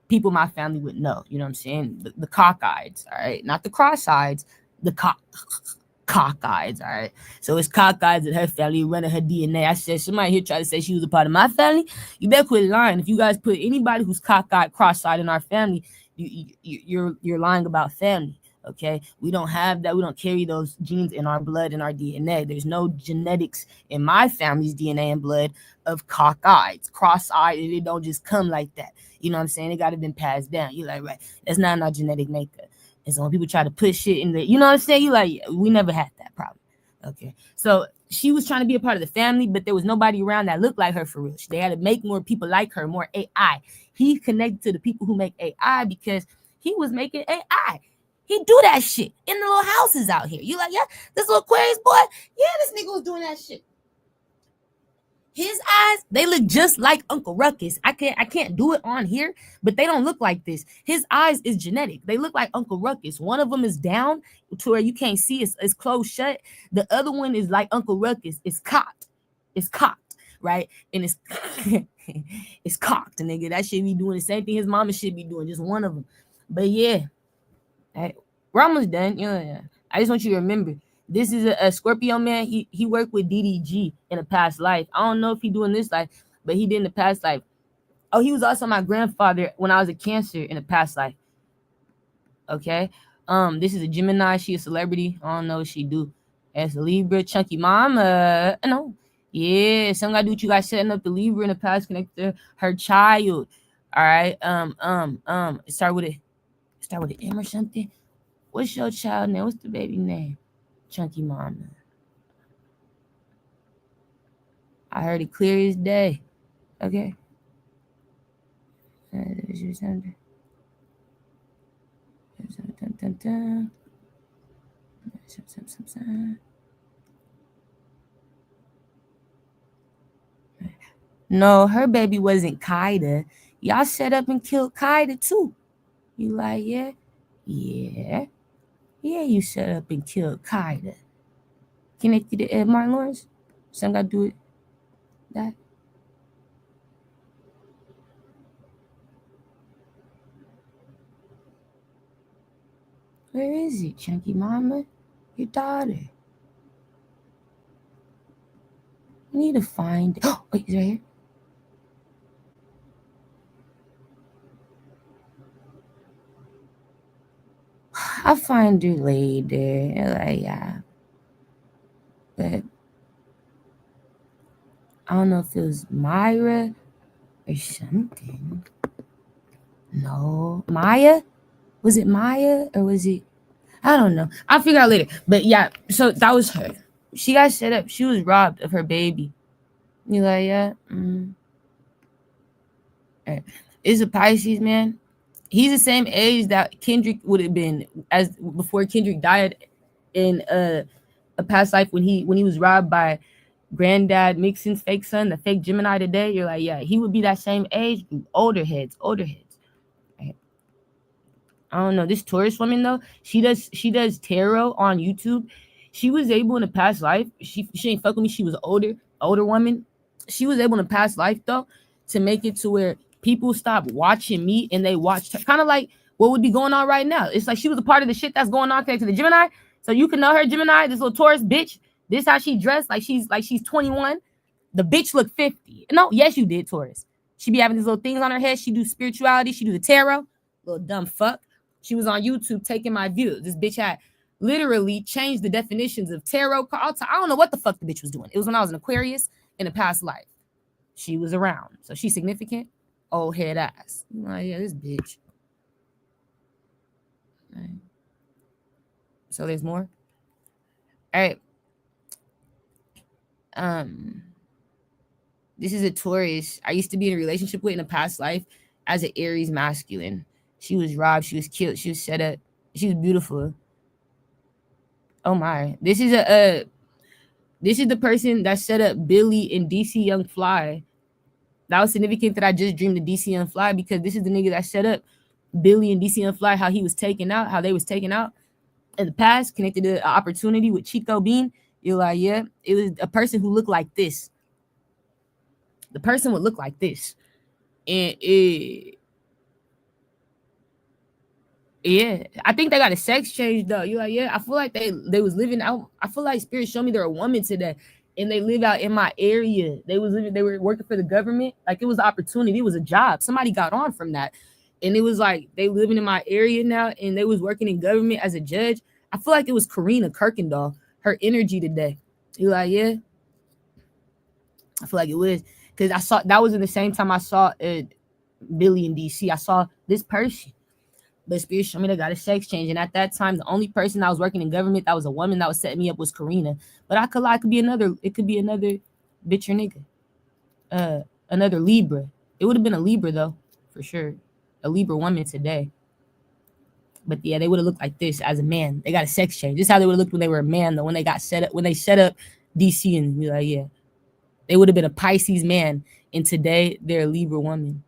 people my family would know. You know what I'm saying? The cockeyeds, all right? Not the cross-eyeds. The cockeyeds, all right? So it's cockeyeds in her family running her DNA. I said, somebody here tried to say she was a part of my family. You better quit lying. If you guys put anybody who's cockeyed, cross-eyed in our family, you're lying about family. Okay, we don't have that. We don't carry those genes in our blood and our DNA. There's no genetics in my family's DNA and blood of cockeyed, cross-eyed. It don't just come like that. You know what I'm saying? It got to been passed down. You're like, right? That's not in our genetic makeup. And so when people try to put shit in the, you know what I'm saying? You like, we never had that problem. Okay, so she was trying to be a part of the family, but there was nobody around that looked like her for real. They had to make more people like her, more AI. He connected to the people who make AI because he was making AI. He do that shit in the little houses out here. You like, yeah, this little Aquarius boy, yeah, this nigga was doing that shit. His eyes, they look just like Uncle Ruckus. I can't do it on here, but they don't look like this. His eyes is genetic. They look like Uncle Ruckus. One of them is down to where you can't see. It's closed shut. The other one is like Uncle Ruckus. It's cocked. It's cocked, right? And it's it's cocked, nigga. That shit be doing the same thing his mama should be doing. Just one of them. But yeah. Hey, we're almost done. Yeah. I just want you to remember, this is a Scorpio man. He worked with DDG in a past life. I don't know if he doing this life, but he did in the past life. Oh, he was also my grandfather when I was a Cancer in a past life. Okay. This is a Gemini. She a celebrity. I don't know what she do. As a Libra, chunky mama. No. Yeah, some gotta do what you guys setting up the Libra in the past, connect to her child. All right. Start with an M or something. What's your child name? What's the baby name? Chunky mama. I heard it clear as day. Okay. No, her baby wasn't Kaida. Y'all set up and killed Kaida too. You like, yeah? Yeah. Yeah, you set up and killed Kaida. Connected to Ed Martin Lawrence? Some gotta do it. That. Where is it, chunky mama? Your daughter. I need to find it. Oh, wait, it's right here. I'll find her later. Like, yeah. But I don't know if it was Myra or something. No. Maya? Was it Maya or was it? I don't know. I'll figure out later. But yeah, so that was her. She got set up. She was robbed of her baby. You like, yeah? Right. It's a Pisces, man. He's the same age that Kendrick would have been as before Kendrick died in a past life when he was robbed by Granddad Mixon's fake son, the fake Gemini today. You're like, yeah, he would be that same age. Older heads. Right. I don't know. This Taurus woman though, she does tarot on YouTube. She was able in a past life. She ain't fuck with me. She was older woman. She was able in a past life though to make it to where people stop watching me and they watched her. Kind of like what would be going on right now. It's like she was a part of the shit that's going on connected to the Gemini. So you can know her Gemini, this little Taurus bitch. This how she dressed, like she's 21. The bitch look 50. No, yes, you did, Taurus. She be having these little things on her head. She do spirituality. She do the tarot. Little dumb fuck. She was on YouTube taking my views. This bitch had literally changed the definitions of tarot cards. I don't know what the fuck the bitch was doing. It was when I was an Aquarius in a past life. She was around. So she's significant. Old head ass. Like, yeah, this bitch. All right. So there's more. All right. This is a Taurus I used to be in a relationship with in a past life as an Aries masculine. She was robbed. She was killed. She was set up. She was beautiful. Oh my! This is the person that set up Billy and DC Young Fly. That was significant that I just dreamed of DC Young Fly because this is the nigga that set up Billy and DC Young Fly. How he was taken out. How they was taken out in the past, connected to an opportunity with Chico Bean. You're like, yeah, it was a person who looked like this. The person would look like this. And yeah, I think they got a sex change though. You're like, yeah, I feel like they was living out. I feel like Spirit showed me they're a woman today. And they live out in my area. They were working for the government. Like it was an opportunity. It was a job. Somebody got on from that. And it was like they living in my area now and they was working in government as a judge. I feel like it was Karina Kirkendall, her energy today. You're like, yeah. I feel like it was. Because I saw that was in the same time I saw Billy in DC. I saw this person. But Spirit showed me they got a sex change. And at that time, the only person that was working in government that was a woman that was setting me up was Karina. But I could lie, it could be another bitch or nigga. Another Libra. It would have been a Libra though, for sure. A Libra woman today. But yeah, they would have looked like this as a man. They got a sex change. This is how they would have looked when they were a man though, when they set up DC and be like, yeah. They would have been a Pisces man, and today they're a Libra woman.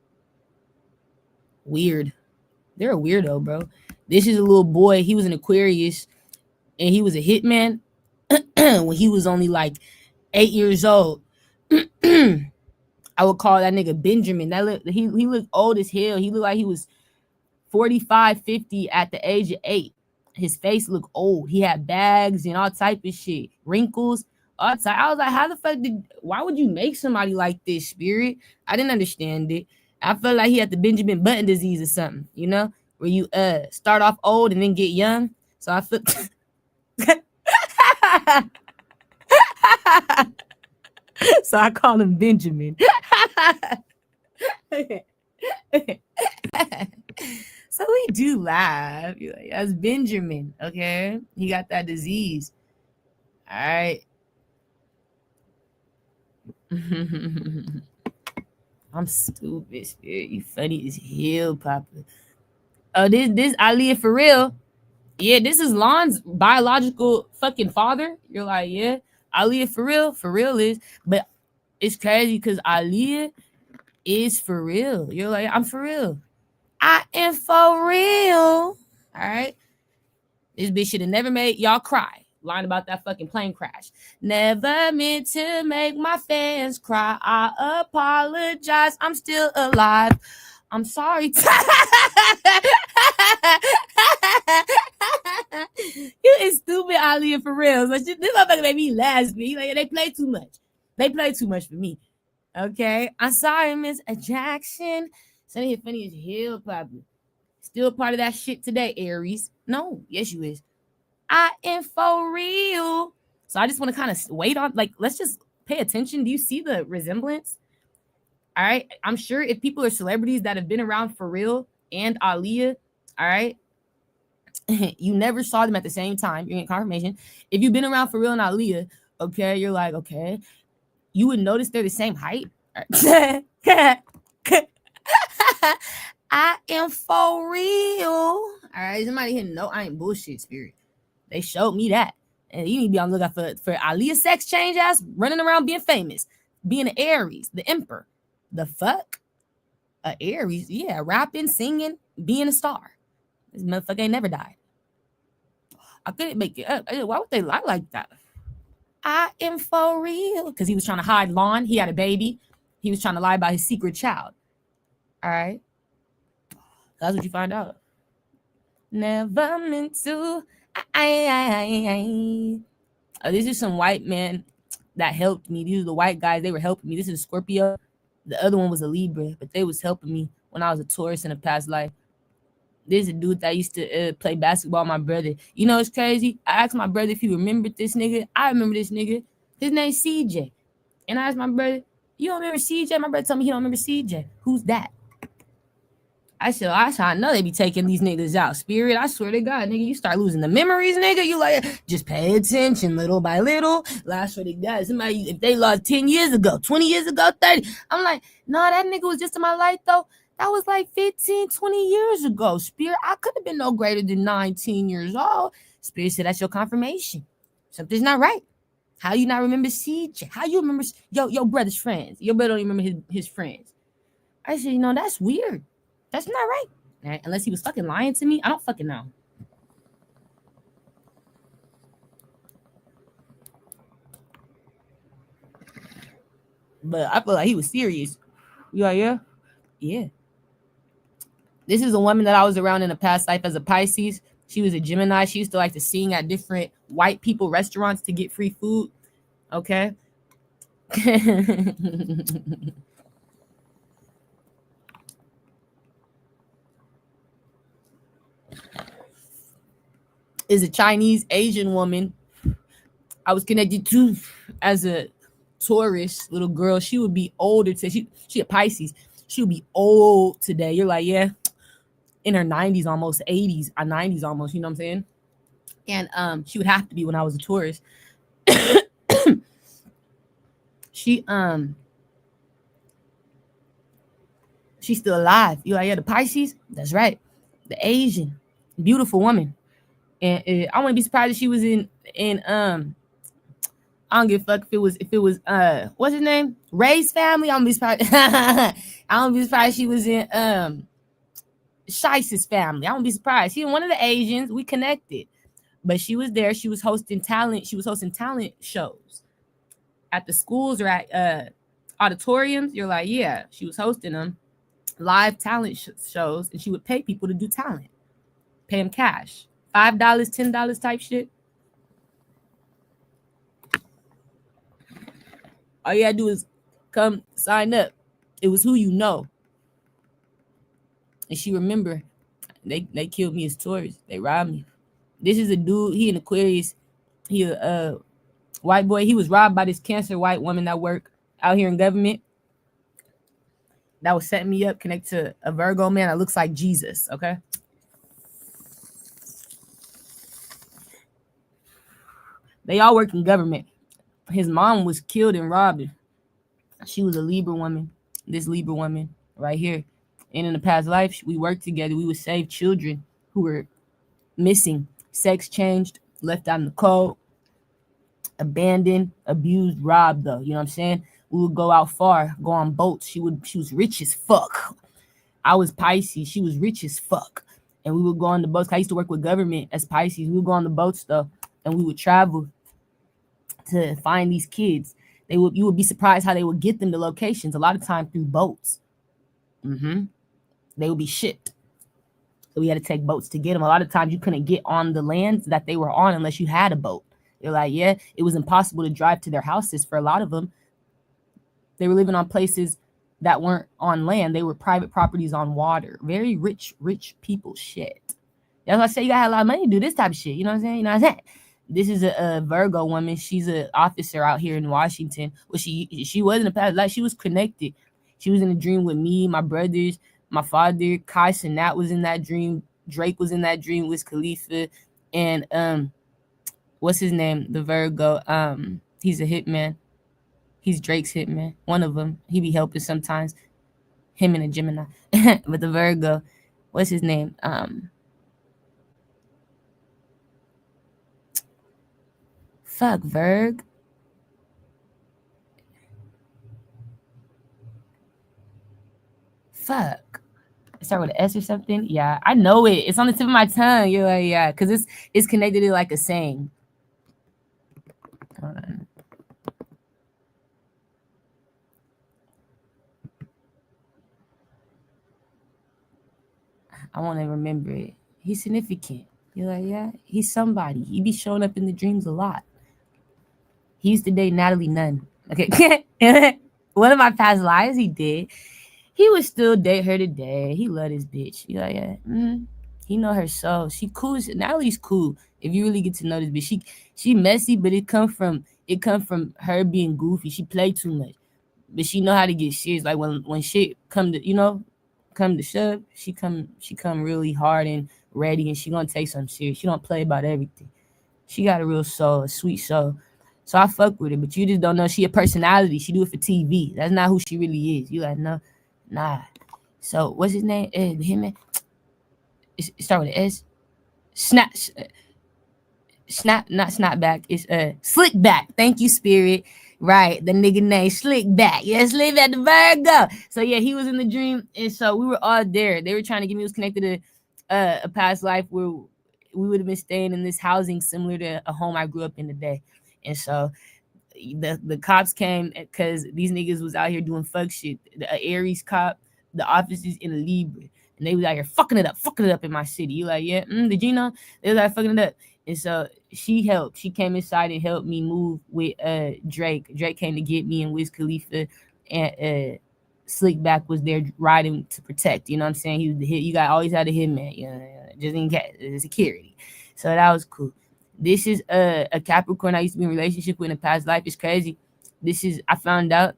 Weird. They're a weirdo, bro. This is a little boy. He was an Aquarius, and he was a hitman when he was only like 8 years old. I would call that nigga Benjamin. He looked old as hell. He looked like he was 45, 50 at the age of 8. His face looked old. He had bags and all type of shit, wrinkles. I was like, how the fuck why would you make somebody like this, Spirit? I didn't understand it. I felt like he had the Benjamin Button disease or something, you know, where you start off old and then get young. So I feel so I call him Benjamin. So we do laugh. You're like, that's Benjamin, okay? He got that disease. All right. I'm stupid, Spirit. You funny as hell, Papa. Oh, this Aaliyah for real. Yeah, this is Lon's biological fucking father. You're like, yeah, Aaliyah for real is. But it's crazy because Aaliyah is for real. You're like, I'm for real. I am for real. All right. This bitch should have never made y'all cry. Line about that fucking plane crash. Never meant to make my fans cry. I apologize. I'm still alive. I'm sorry. You is stupid, Aaliyah, for real. So this motherfucker made me laugh. Like, they play too much. They play too much for me. Okay. I'm sorry, Miss Jackson. Sonny here funny as hell, probably. Still part of that shit today, Aries. No. Yes, you is. I am for real. So I just want to kind of wait on, like, let's just pay attention. Do you see the resemblance? All right. I'm sure if people are celebrities that have been around for real and Aaliyah, all right, you never saw them at the same time. You're getting confirmation. If you've been around for real and Aaliyah, okay, you're like, okay, you would notice they're the same height. I am for real. All right. Somebody here know I ain't bullshit, Spirit. They showed me that. And you need to be on the lookout for Aaliyah sex change ass running around being famous. Being an Aries, the emperor. The fuck? A Aries? Yeah, rapping, singing, being a star. This motherfucker ain't never died. I couldn't make it up. Why would they lie like that? I am for real. Because he was trying to hide Lon. He had a baby. He was trying to lie about his secret child. All right. That's what you find out. Never meant to. Oh, this is some white man that helped me. These are the white guys. They were helping me. This is a Scorpio. The other one was a Libra, but they was helping me when I was a Taurus in a past life. This is a dude that used to play basketball with my brother. You know, it's crazy. I asked my brother if he remembered this nigga. I remember this nigga. His name's CJ. And I asked my brother, you don't remember CJ? My brother told me he don't remember CJ. Who's that? I know they be taking these niggas out. Spirit, I swear to God, nigga, you start losing the memories, nigga. You like, just pay attention little by little. I swear to God, somebody, if they lost 10 years ago, 20 years ago, 30, I'm like, nah, that nigga was just in my life, though. That was like 15, 20 years ago. Spirit, I could have been no greater than 19 years old. Spirit said, that's your confirmation. Something's not right. How you not remember CJ? How you remember your brother's friends? Your brother don't remember his friends. I said, that's weird. That's not right. Unless he was fucking lying to me. I don't fucking know. But I feel like he was serious. You like, yeah? Yeah. This is a woman that I was around in a past life as a Pisces. She was a Gemini. She used to like to sing at different white people restaurants to get free food. Okay? Is a Chinese Asian woman I was connected to as a Taurus little girl. She would be older today. She a Pisces. She would be old today. You're like, yeah, in her 90s, almost 80s, 90s almost. You know what I'm saying? And she would have to be when I was a Taurus. She's still alive. You're like, yeah, the Pisces. That's right. The Asian, beautiful woman. And I wouldn't be surprised if she was in I don't give a fuck if it was what's his name? Ray's family. I don't be surprised. I don't be surprised she was in Shice's family. I don't be surprised. She was one of the Asians. We connected. But she was there. She was hosting talent. She was hosting talent shows at the schools or at auditoriums. You're like, yeah, she was hosting them live talent shows, and she would pay people to do talent, pay them cash, $5, $10 type shit. All you gotta do is come sign up. It was who you know. And she remember, they killed me as Taurus. They robbed me. This is a dude. He an Aquarius. He a white boy. He was robbed by this cancer white woman that worked out here in government. That was setting me up, connect to a Virgo man that looks like Jesus. Okay. They all worked in government. His mom was killed and robbed. She was a Libra woman. This Libra woman right here. And in the past life, we worked together. We would save children who were missing, sex changed, left out in the cold, abandoned, abused, robbed though. You know what I'm saying? We would go out far, go on boats. She was rich as fuck. I was Pisces. She was rich as fuck. And we would go on the boats. I used to work with government as Pisces. We would go on the boats though, and we would travel to find these kids. You would be surprised how they would get them to locations. A lot of time through boats. They would be shipped. So we had to take boats to get them. A lot of times you couldn't get on the lands that they were on unless you had a boat. They're like, yeah, it was impossible to drive to their houses for a lot of them. They were living on places that weren't on land. They were private properties on water. Very rich people shit. That's why I say you gotta have a lot of money to do this type of shit. You know what I'm saying? You know what I'm saying? This is a Virgo woman. She's an officer out here in Washington. Well, she was in the past life. She was connected. She was in a dream with me, my brothers, my father. Kai Sinat was in that dream. Drake was in that dream with Khalifa. And what's his name? The Virgo. He's a hitman. He's Drake's hitman. One of them. He be helping sometimes. Him and a Gemini. But the Virgo, what's his name? Fuck, Virg. Fuck. It start with an S or something? Yeah, I know it. It's on the tip of my tongue. You're like, yeah, because it's connected to like a saying. Hold on. I want to remember it. He's significant. You're like, yeah, he's somebody. He be showing up in the dreams a lot. He used to date Natalie Nunn. Okay. One of my past lives he did. He would still date her today. He loved his bitch. You're like, yeah. He know her soul. She cool. Natalie's cool. If you really get to know this, but she messy, but it come from her being goofy. She play too much, but she know how to get serious. Like when shit come to come to shove, she come really hard and ready, and she gonna take something serious. She don't play about everything. She got a real soul, a sweet soul. So I fuck with her, but you just don't know she a personality. She do it for TV. That's not who she really is. You like no, nah. So what's his name? The hitman. It start with an S. Not snapback. It's slick back. Thank you, Spirit. Right, the nigga named Slick Back. Yeah, Slick Back the Virgo. So yeah, he was in the dream, and so we were all there. They were trying to get me. It was connected to a past life where we would have been staying in this housing similar to a home I grew up in today. And so the cops came because these niggas was out here doing fuck shit. The Aries cop, the officers in a Libra, and they was out here fucking it up in my city. You like, yeah, did you know? They was like fucking it up. And so she helped. She came inside and helped me move with Drake. Drake came to get me, and Wiz Khalifa and Slickback was there riding to protect. You know what I'm saying? He was the hit. You got always had a hitman, you know, just in case security. So that was cool. This is a Capricorn I used to be in a relationship with in a past life. It's crazy. I found out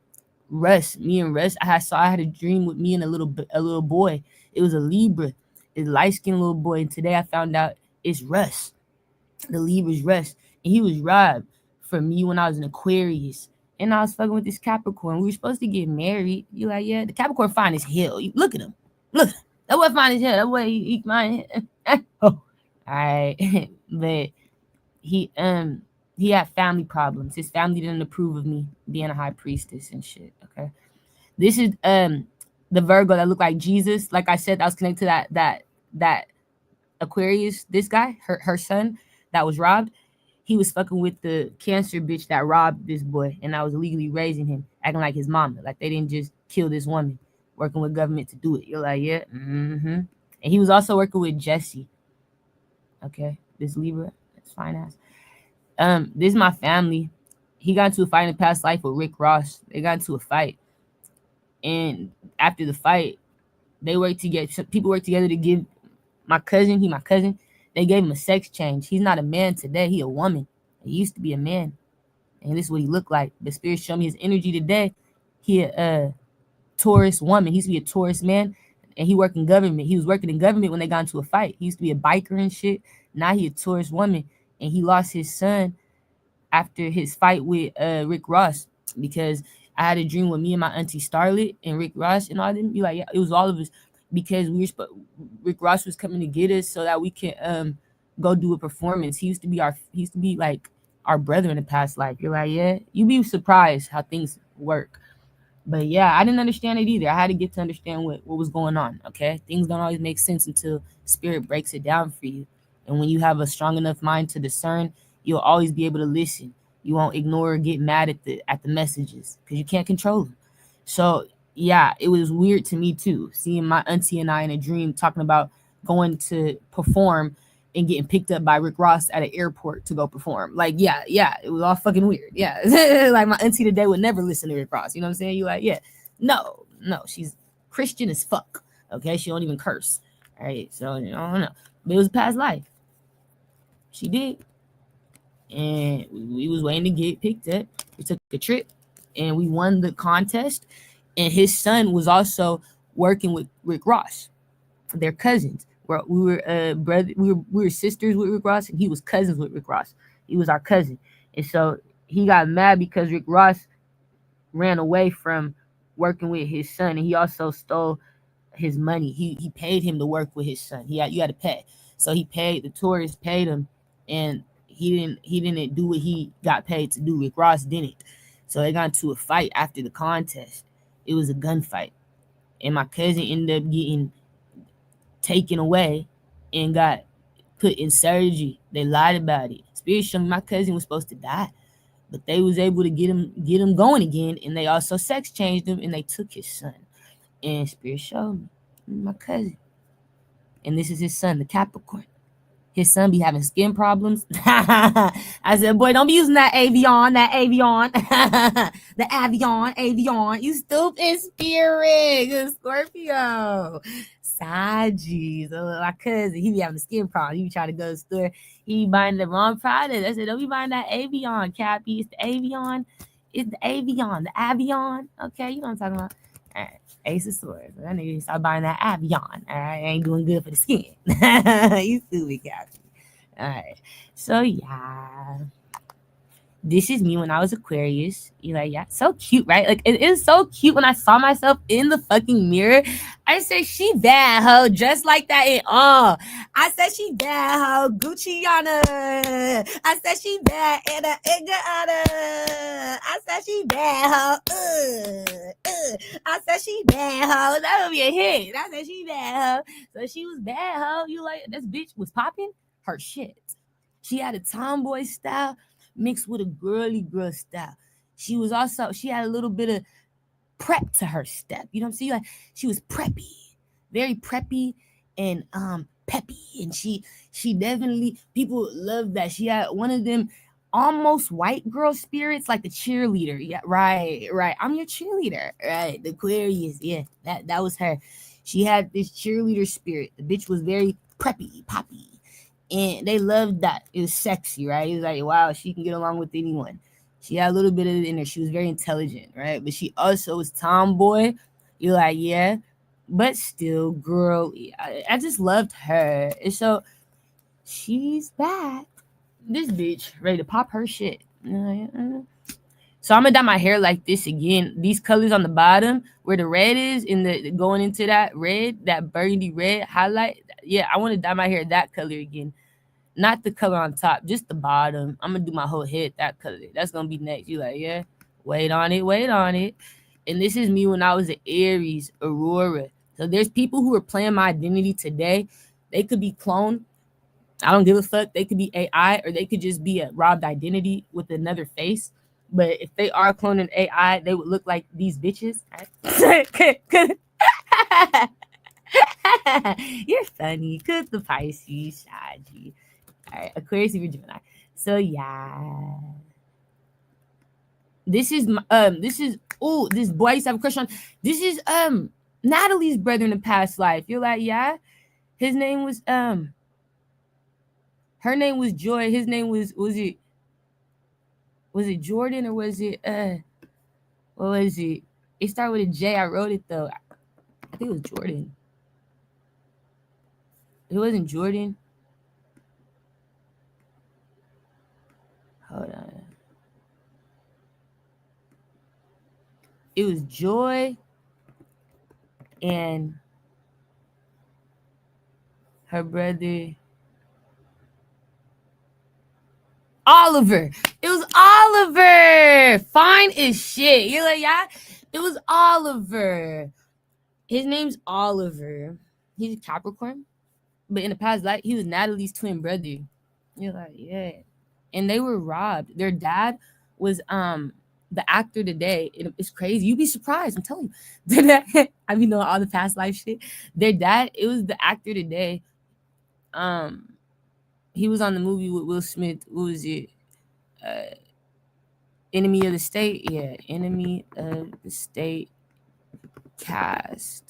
me and Russ. I had a dream with me and a little boy. It was a Libra, a light skinned little boy. And today I found out it's Russ. The Libra's Russ, and he was robbed from me when I was an Aquarius, and I was fucking with this Capricorn. We were supposed to get married. You like, yeah, the Capricorn fine as hell. Look at him. Look, that boy fine as hell. That boy he fine. Oh, all right, but he had family problems. His family didn't approve of me being a high priestess and shit. Okay, this is the Virgo that looked like Jesus. Like I said, that was connected to that Aquarius. This guy, her son that was robbed, he was fucking with the Cancer bitch that robbed this boy, and I was illegally raising him, acting like his mama. Like they didn't just kill this woman, working with government to do it. You're like, yeah, And he was also working with Jesse. Okay, this Libra, that's fine ass. This is my family. He got into a fight in the past life with Rick Ross. They got into a fight, and after the fight, people worked together to give my cousin. They gave him a sex change. He's not a man today. He a woman. He used to be a man. And this is what he looked like. The spirit showed me his energy today. He a Taurus woman. He used to be a Taurus man. And he worked in government. He was working in government when they got into a fight. He used to be a biker and shit. Now he a Taurus woman. And he lost his son after his fight with Rick Ross. Because I had a dream with me and my auntie Starlet and Rick Ross and all them. Be like, yeah, it was all of us. Because Rick Ross was coming to get us so that we can go do a performance. He used to be like our brother in the past life. You're like, yeah, you'd be surprised how things work. But yeah, I didn't understand it either. I had to get to understand what was going on. Okay, things don't always make sense until spirit breaks it down for you. And when you have a strong enough mind to discern, you'll always be able to listen. You won't ignore or get mad at the messages because you can't control them. So yeah, it was weird to me too, seeing my auntie and I in a dream talking about going to perform and getting picked up by Rick Ross at an airport to go perform. Like, yeah, it was all fucking weird. Yeah, like my auntie today would never listen to Rick Ross. You know what I'm saying? You like, yeah, no, she's Christian as fuck. Okay, she don't even curse. All right, so I don't know, but it was a past life. She did, and we was waiting to get picked up. We took a trip, and we won the contest. And his son was also working with Rick Ross. They're cousins. We were sisters with Rick Ross, and he was cousins with Rick Ross. He was our cousin. And so he got mad because Rick Ross ran away from working with his son, and he also stole his money. He paid him to work with his son. You had to pay. So the tourists paid him, and he didn't do what he got paid to do. Rick Ross didn't. So they got into a fight after the contest. It was a gunfight, and my cousin ended up getting taken away and got put in surgery. They lied about it. Spirit showed me my cousin was supposed to die, but they was able to get him going again, and they also sex changed him, and they took his son. And Spirit showed me my cousin, and this is his son, the Capricorn. His son be having skin problems. I said, boy, don't be using that Avion. The Avion. You stupid spirit. Good Scorpio. Saji. So my cousin, he be having a skin problem. He be trying to go to the store. He be buying the wrong product. I said, don't be buying that Avion, Cappy. It's the Avion. It's the Avion. The Avion. Okay, you know what I'm talking about. All right. Ace of Swords. That nigga start buying that Avion. All right. Ain't doing good for the skin. You stupid, Cappy. All right. So, yeah. This is me when I was Aquarius. You're like, yeah, so cute, right? Like, it is so cute when I saw myself in the fucking mirror. I said, she bad, hoe, dressed like that and all. I said, she bad, hoe, Gucci on her. I said, she bad, and a Igga on her. I said, she bad, hoe. I said, she bad, hoe. That would be a hit. I said, she bad, hoe. So she was bad, hoe. You like, this bitch was popping her shit. She had a tomboy style mixed with a girly girl style. She had a little bit of prep to her step. You know what I'm saying? Like, she was preppy, very preppy and peppy. And she definitely, people loved that. She had one of them almost white girl spirits, like the cheerleader. Yeah, right. I'm your cheerleader. Right. The Aquarius. Yeah, that was her. She had this cheerleader spirit. The bitch was very preppy, poppy. And they loved that. It was sexy, right? It was like, wow, she can get along with anyone. She had a little bit of it in her. She was very intelligent, right? But she also was tomboy. You're like, yeah, but still girly. I just loved her. And so she's back. This bitch ready to pop her shit. So I'm gonna dye my hair like this again. These colors on the bottom, where the red is, in the going into that red, that burgundy red highlight. Yeah, I want to dye my hair that color again. Not the color on top, just the bottom. I'm gonna do my whole head that color. That's gonna be next. You like, yeah, wait on it. And this is me when I was an Aries, Aurora. So there's people who are playing my identity today. They could be cloned. I don't give a fuck. They could be AI, or they could just be a robbed identity with another face. But if they are cloning AI, they would look like these bitches. You're funny. Cause the Pisces, Shaji. All right, Aquarius, you're Gemini. So yeah, this is this boy I used to have a crush on. This is Natalie's brother in the past life. You're like, yeah, his name was her name was Joy. His name was it Jordan, or was it what was it? It started with a J. I wrote it though. I think it was Jordan. It wasn't Jordan. Hold on. It was Joy and her brother Oliver. It was Oliver. Fine as shit. You're like, yeah? It was Oliver. His name's Oliver. He's a Capricorn. But in the past life, he was Natalie's twin brother. You're like, yeah. And they were robbed. Their dad was the actor today. It's crazy. You'd be surprised. I'm telling you. I mean, know all the past life shit. Their dad, it was the actor today. He was on the movie with Will Smith. What was it? Enemy of the State. Yeah, Enemy of the State cast.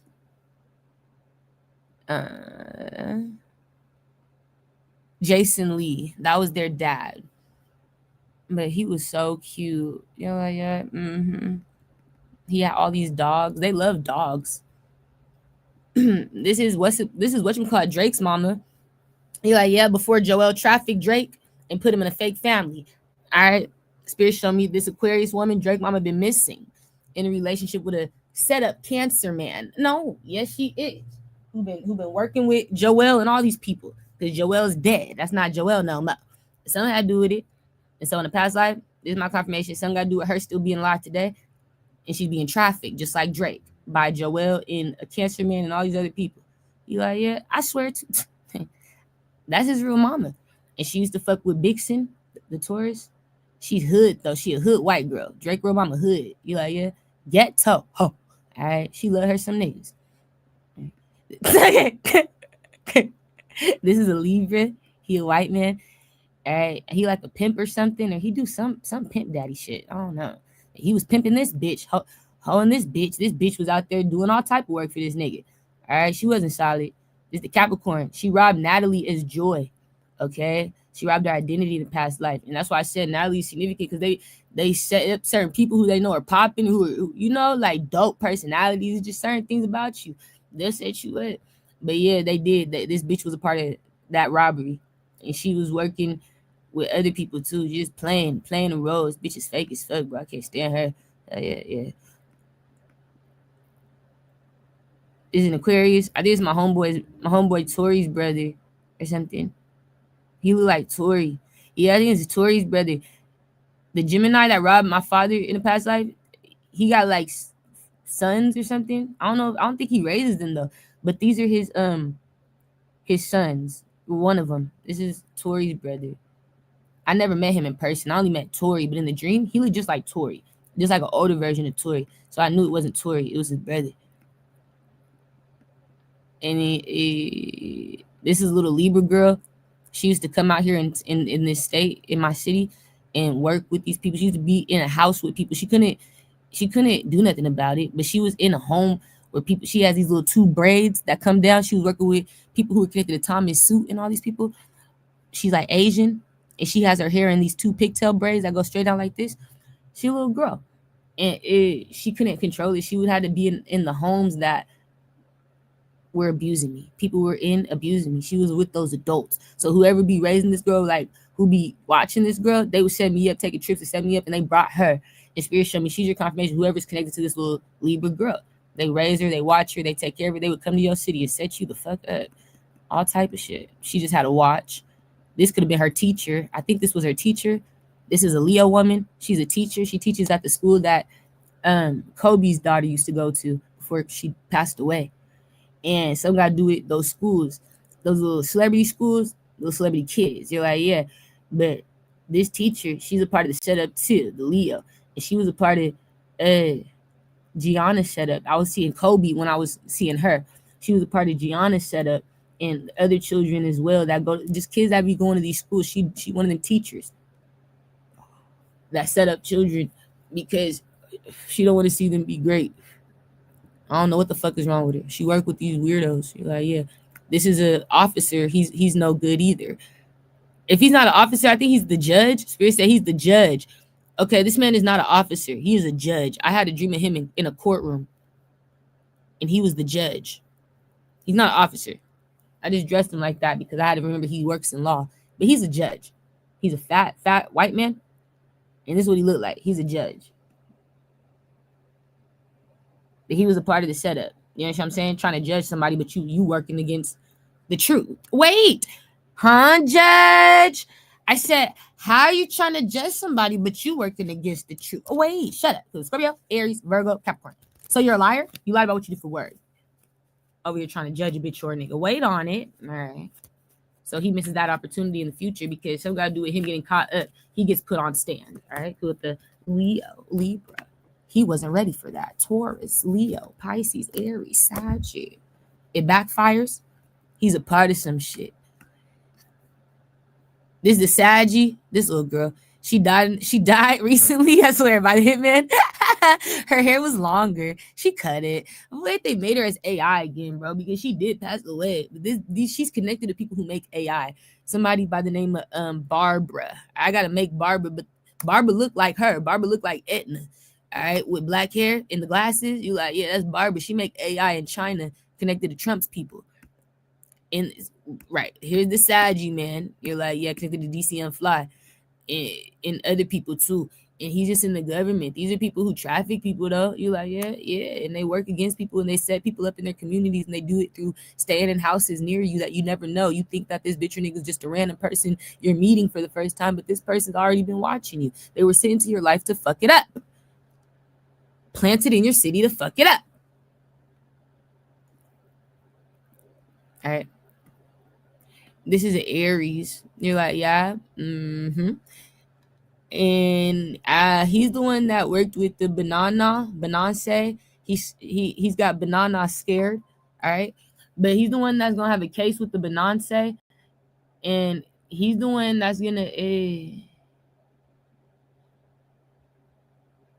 Jason Lee. That was their dad. But he was so cute. You know, like, yeah. He had all these dogs. They love dogs. This is what you call Drake's mama. You're like, yeah, before Joel trafficked Drake and put him in a fake family. All right. Spirit showed me this Aquarius woman, Drake mama, been missing in a relationship with a set up cancer man. No, yes, she is. Who been working with Joel and all these people. Because Joel's dead. That's not Joel no more. Something had to do with it. And so in the past life, this is my confirmation. Something got to do with her still being alive today. And she's being trafficked, just like Drake, by Joel and a cancer man and all these other people. You like, yeah, I swear to that's his real mama. And she used to fuck with Bixen, the Taurus. She's hood, though. She a hood white girl. Drake real mama hood. You like, yeah? Ghetto. Ho. All right. She love her some niggas. This is a Libra. He a white man. All right. He like a pimp or something. Or he do some pimp daddy shit. I don't know. He was pimping this bitch. Hoeing this bitch. This bitch was out there doing all type of work for this nigga. All right, she wasn't solid. It's the Capricorn. She robbed Natalie as joy. Okay, she robbed her identity in the past life, and that's why I said Natalie's significant because they set up certain people who they know are popping, who like dope personalities, just certain things about you. They'll set you up. But yeah, they did. This bitch was a part of that robbery, and she was working with other people too, just playing the roles. Bitch is fake as fuck, bro. I can't stand her. Yeah. Is an Aquarius. I think it's my homeboy Tori's brother or something. He look like Tori. Yeah, I think it's Tori's brother. The Gemini that robbed my father in the past life, he got like sons or something. I don't know. I don't think he raises them though. But these are his sons. One of them. This is Tori's brother. I never met him in person. I only met Tori, but in the dream, he looked just like Tori, just like an older version of Tori. So I knew it wasn't Tori. It was his brother. And this is a little Libra girl. She used to come out here in this state, in my city, and work with these people. She used to be in a house with people. She couldn't do nothing about it, but she was in a home where people. She has these little two braids that come down. She was working with people who were connected to Thomas Suit and all these people. She's like Asian, and she has her hair in these two pigtail braids that go straight down like this. She's a little girl, and she couldn't control it. She would have to be in the homes that were abusing me. People were in abusing me. She was with those adults. So whoever be raising this girl, like who be watching this girl, they would set me up, taking trips to set me up, and they brought her. And Spirit showed me she's your confirmation. Whoever's connected to this little Libra girl, they raise her, they watch her, they take care of her. They would come to your city and set you the fuck up. All type of shit. She just had to watch. This could have been her teacher. I think this was her teacher. This is a Leo woman. She's a teacher. She teaches at the school that Kobe's daughter used to go to before she passed away. And some got to do with those schools, those little celebrity schools, little celebrity kids. You're like, yeah. But this teacher, she's a part of the setup too, the Leo. And she was a part of Gianna's setup. I was seeing Kobe when I was seeing her. She was a part of Gianna's setup and other children as well that go, just kids that be going to these schools. She one of them teachers that set up children because she don't want to see them be great. I don't know what the fuck is wrong with her. She worked with these weirdos. You're like, yeah, this is an officer. He's no good either. If he's not an officer, I think he's the judge. Spirit said he's the judge. Okay, this man is not an officer. He is a judge. I had a dream of him in a courtroom, and he was the judge. He's not an officer. I just dressed him like that because I had to remember he works in law. But he's a judge. He's a fat white man, and this is what he looked like. He's a judge. But he was a part of the setup. You know what I'm saying? Trying to judge somebody, but you working against the truth. Wait, huh, judge? I said, how are you trying to judge somebody, but you working against the truth? Oh, wait, shut up. Scorpio, Aries, Virgo, Capricorn. So you're a liar? You lied about what you do for work. Over here trying to judge a bitch or a nigga. Wait on it. All right. So he misses that opportunity in the future because some got to do with him getting caught up. He gets put on stand. All right. With the Libra. He wasn't ready for that. Taurus, Leo, Pisces, Aries, Sagittarius. It backfires. He's a part of some shit. This is the Saggy. This little girl. She died recently. I swear by the hitman. Her hair was longer. She cut it. I'm glad they made her as AI again, bro, because she did pass away. But she's connected to people who make AI. Somebody by the name of Barbara. I gotta make Barbara, but Barbara looked like her. Barbara looked like Etna. All right, with black hair and the glasses, you like, yeah, that's Barbara. She make AI in China connected to Trump's people. And right, here's the Saggy man. You're like, yeah, connected to DCM Fly and other people too. And he's just in the government. These are people who traffic people, though. You're like, yeah. And they work against people and they set people up in their communities and they do it through staying in houses near you that you never know. You think that this bitch or nigga is just a random person you're meeting for the first time, but this person's already been watching you. They were sent into your life to fuck it up. Planted in your city to fuck it up. All right. This is an Aries. You're like, yeah. Mm-hmm. And he's the one that worked with the Bananse. He's got Banana scared. All right. But he's the one that's gonna have a case with the Bananse. And he's the one that's gonna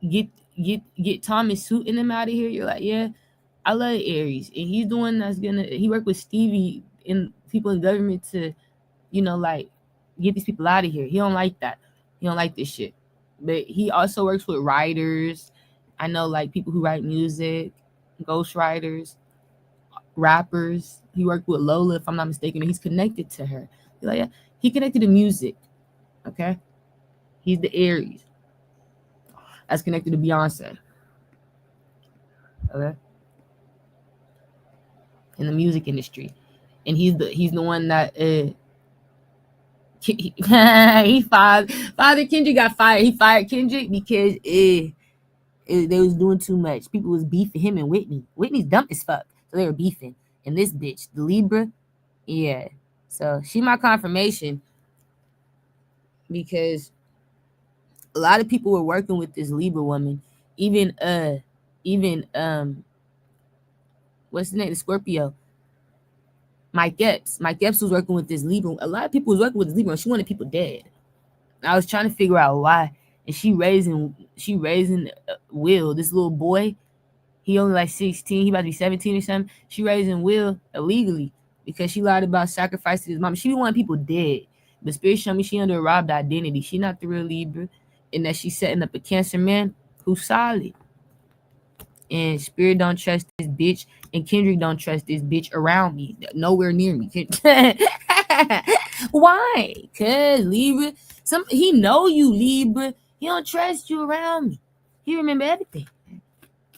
get Thomas Suit in him out of here. You're like, yeah. I love Aries, and he's the one that's gonna. He worked with Stevie and people in government to, like, get these people out of here. He don't like that. He don't like this shit. But he also works with writers. I know, like, people who write music, ghost writers, rappers. He worked with Lola, if I'm not mistaken. And he's connected to her. Like, yeah, he connected to music. Okay, he's the Aries that's connected to Beyonce. Okay, in the music industry, and he's the one that he fired Father Kendrick got fired. He fired Kendrick because they was doing too much. People was beefing him and Whitney. Whitney's dumb as fuck, so they were beefing. And this bitch, the Libra, yeah. So she my confirmation because a lot of people were working with this Libra woman. Even what's the name? The Scorpio. Mike Epps. Mike Epps was working with this Libra. A lot of people was working with this Libra, and she wanted people dead. I was trying to figure out why. And she raising Will, this little boy. He only like 16. He about to be 17 or something. She raising Will illegally because she lied about sacrificing his mom. She be wanting people dead. But Spirit showed me she under a robbed identity. She not the real Libra. And that she's setting up a Cancer man who's solid. And Spirit don't trust this bitch. And Kendrick don't trust this bitch around me. Nowhere near me. Why? Cause Libra, he know you, Libra. He don't trust you around me. He remember everything.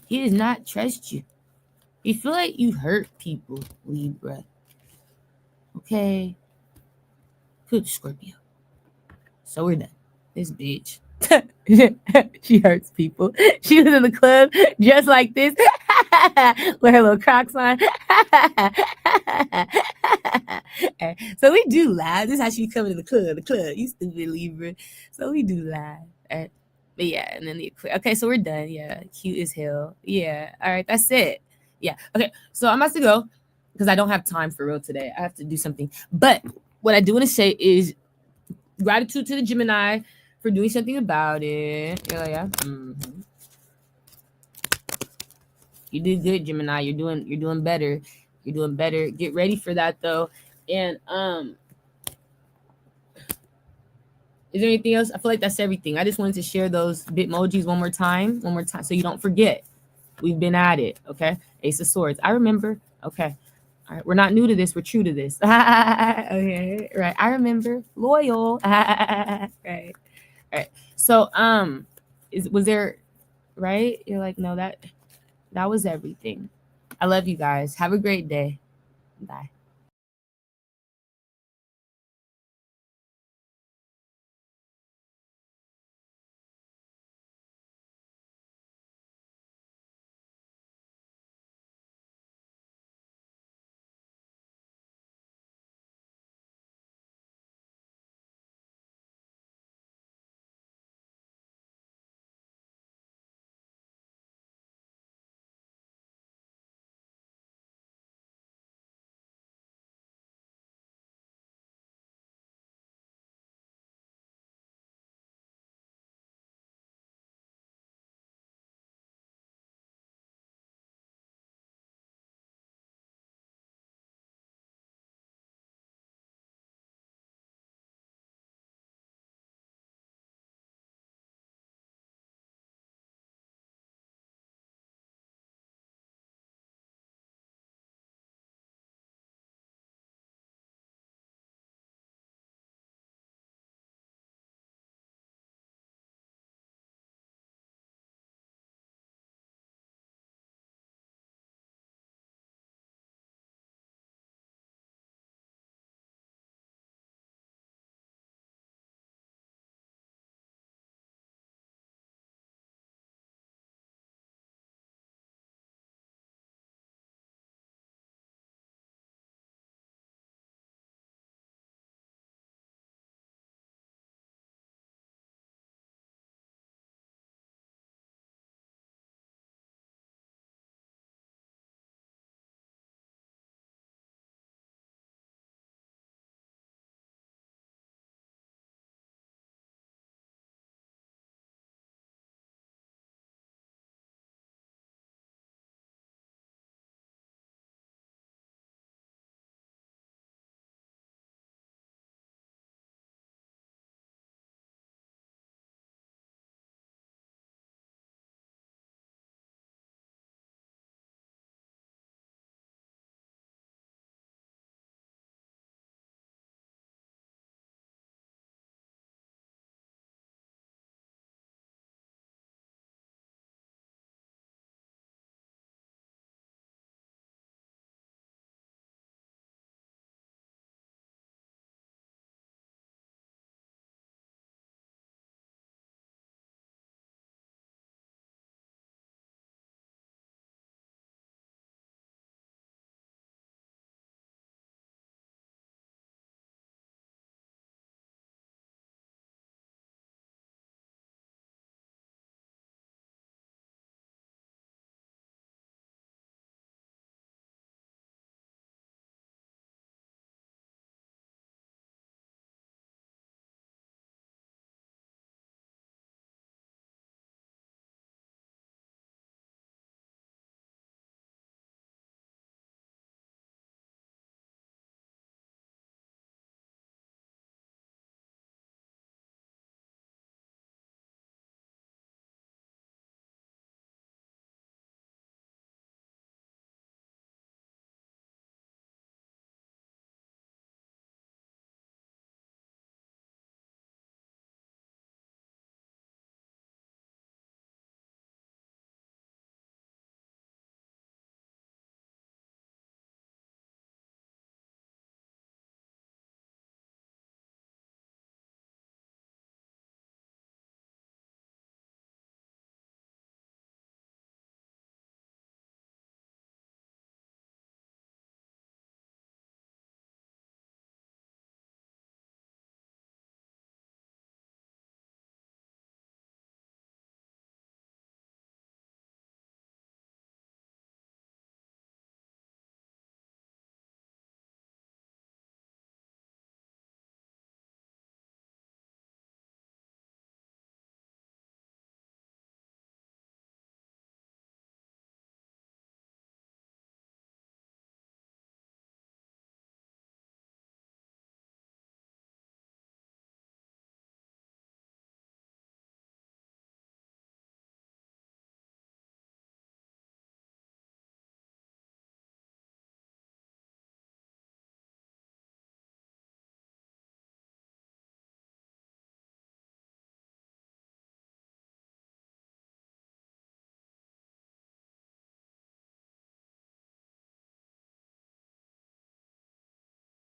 He does not trust you. You feel like you hurt people, Libra. Okay. Good Scorpio. So we're done. This bitch. She hurts people. She was in the club just like this with her little Crocs on. So we do live. This is how she coming to the club. You stupid Libra. So we do live. But yeah, and then okay, so we're done. Yeah, cute as hell. Yeah, all right, that's it. Yeah, okay, so I'm about to go because I don't have time for real today. I have to do something. But what I do want to say is gratitude to the Gemini for doing something about it. Yeah. Mm-hmm. You did good, Gemini. You're doing better. You're doing better. Get ready for that though. And is there anything else? I feel like that's everything. I just wanted to share those Bitmojis one more time, so you don't forget. We've been at it, okay? Ace of Swords. I remember. Okay. All right. We're not new to this. We're true to this. Okay. Right. I remember. Loyal. Right. All right. So, was there, right? You're like, no, that was everything. I love you guys. Have a great day. Bye.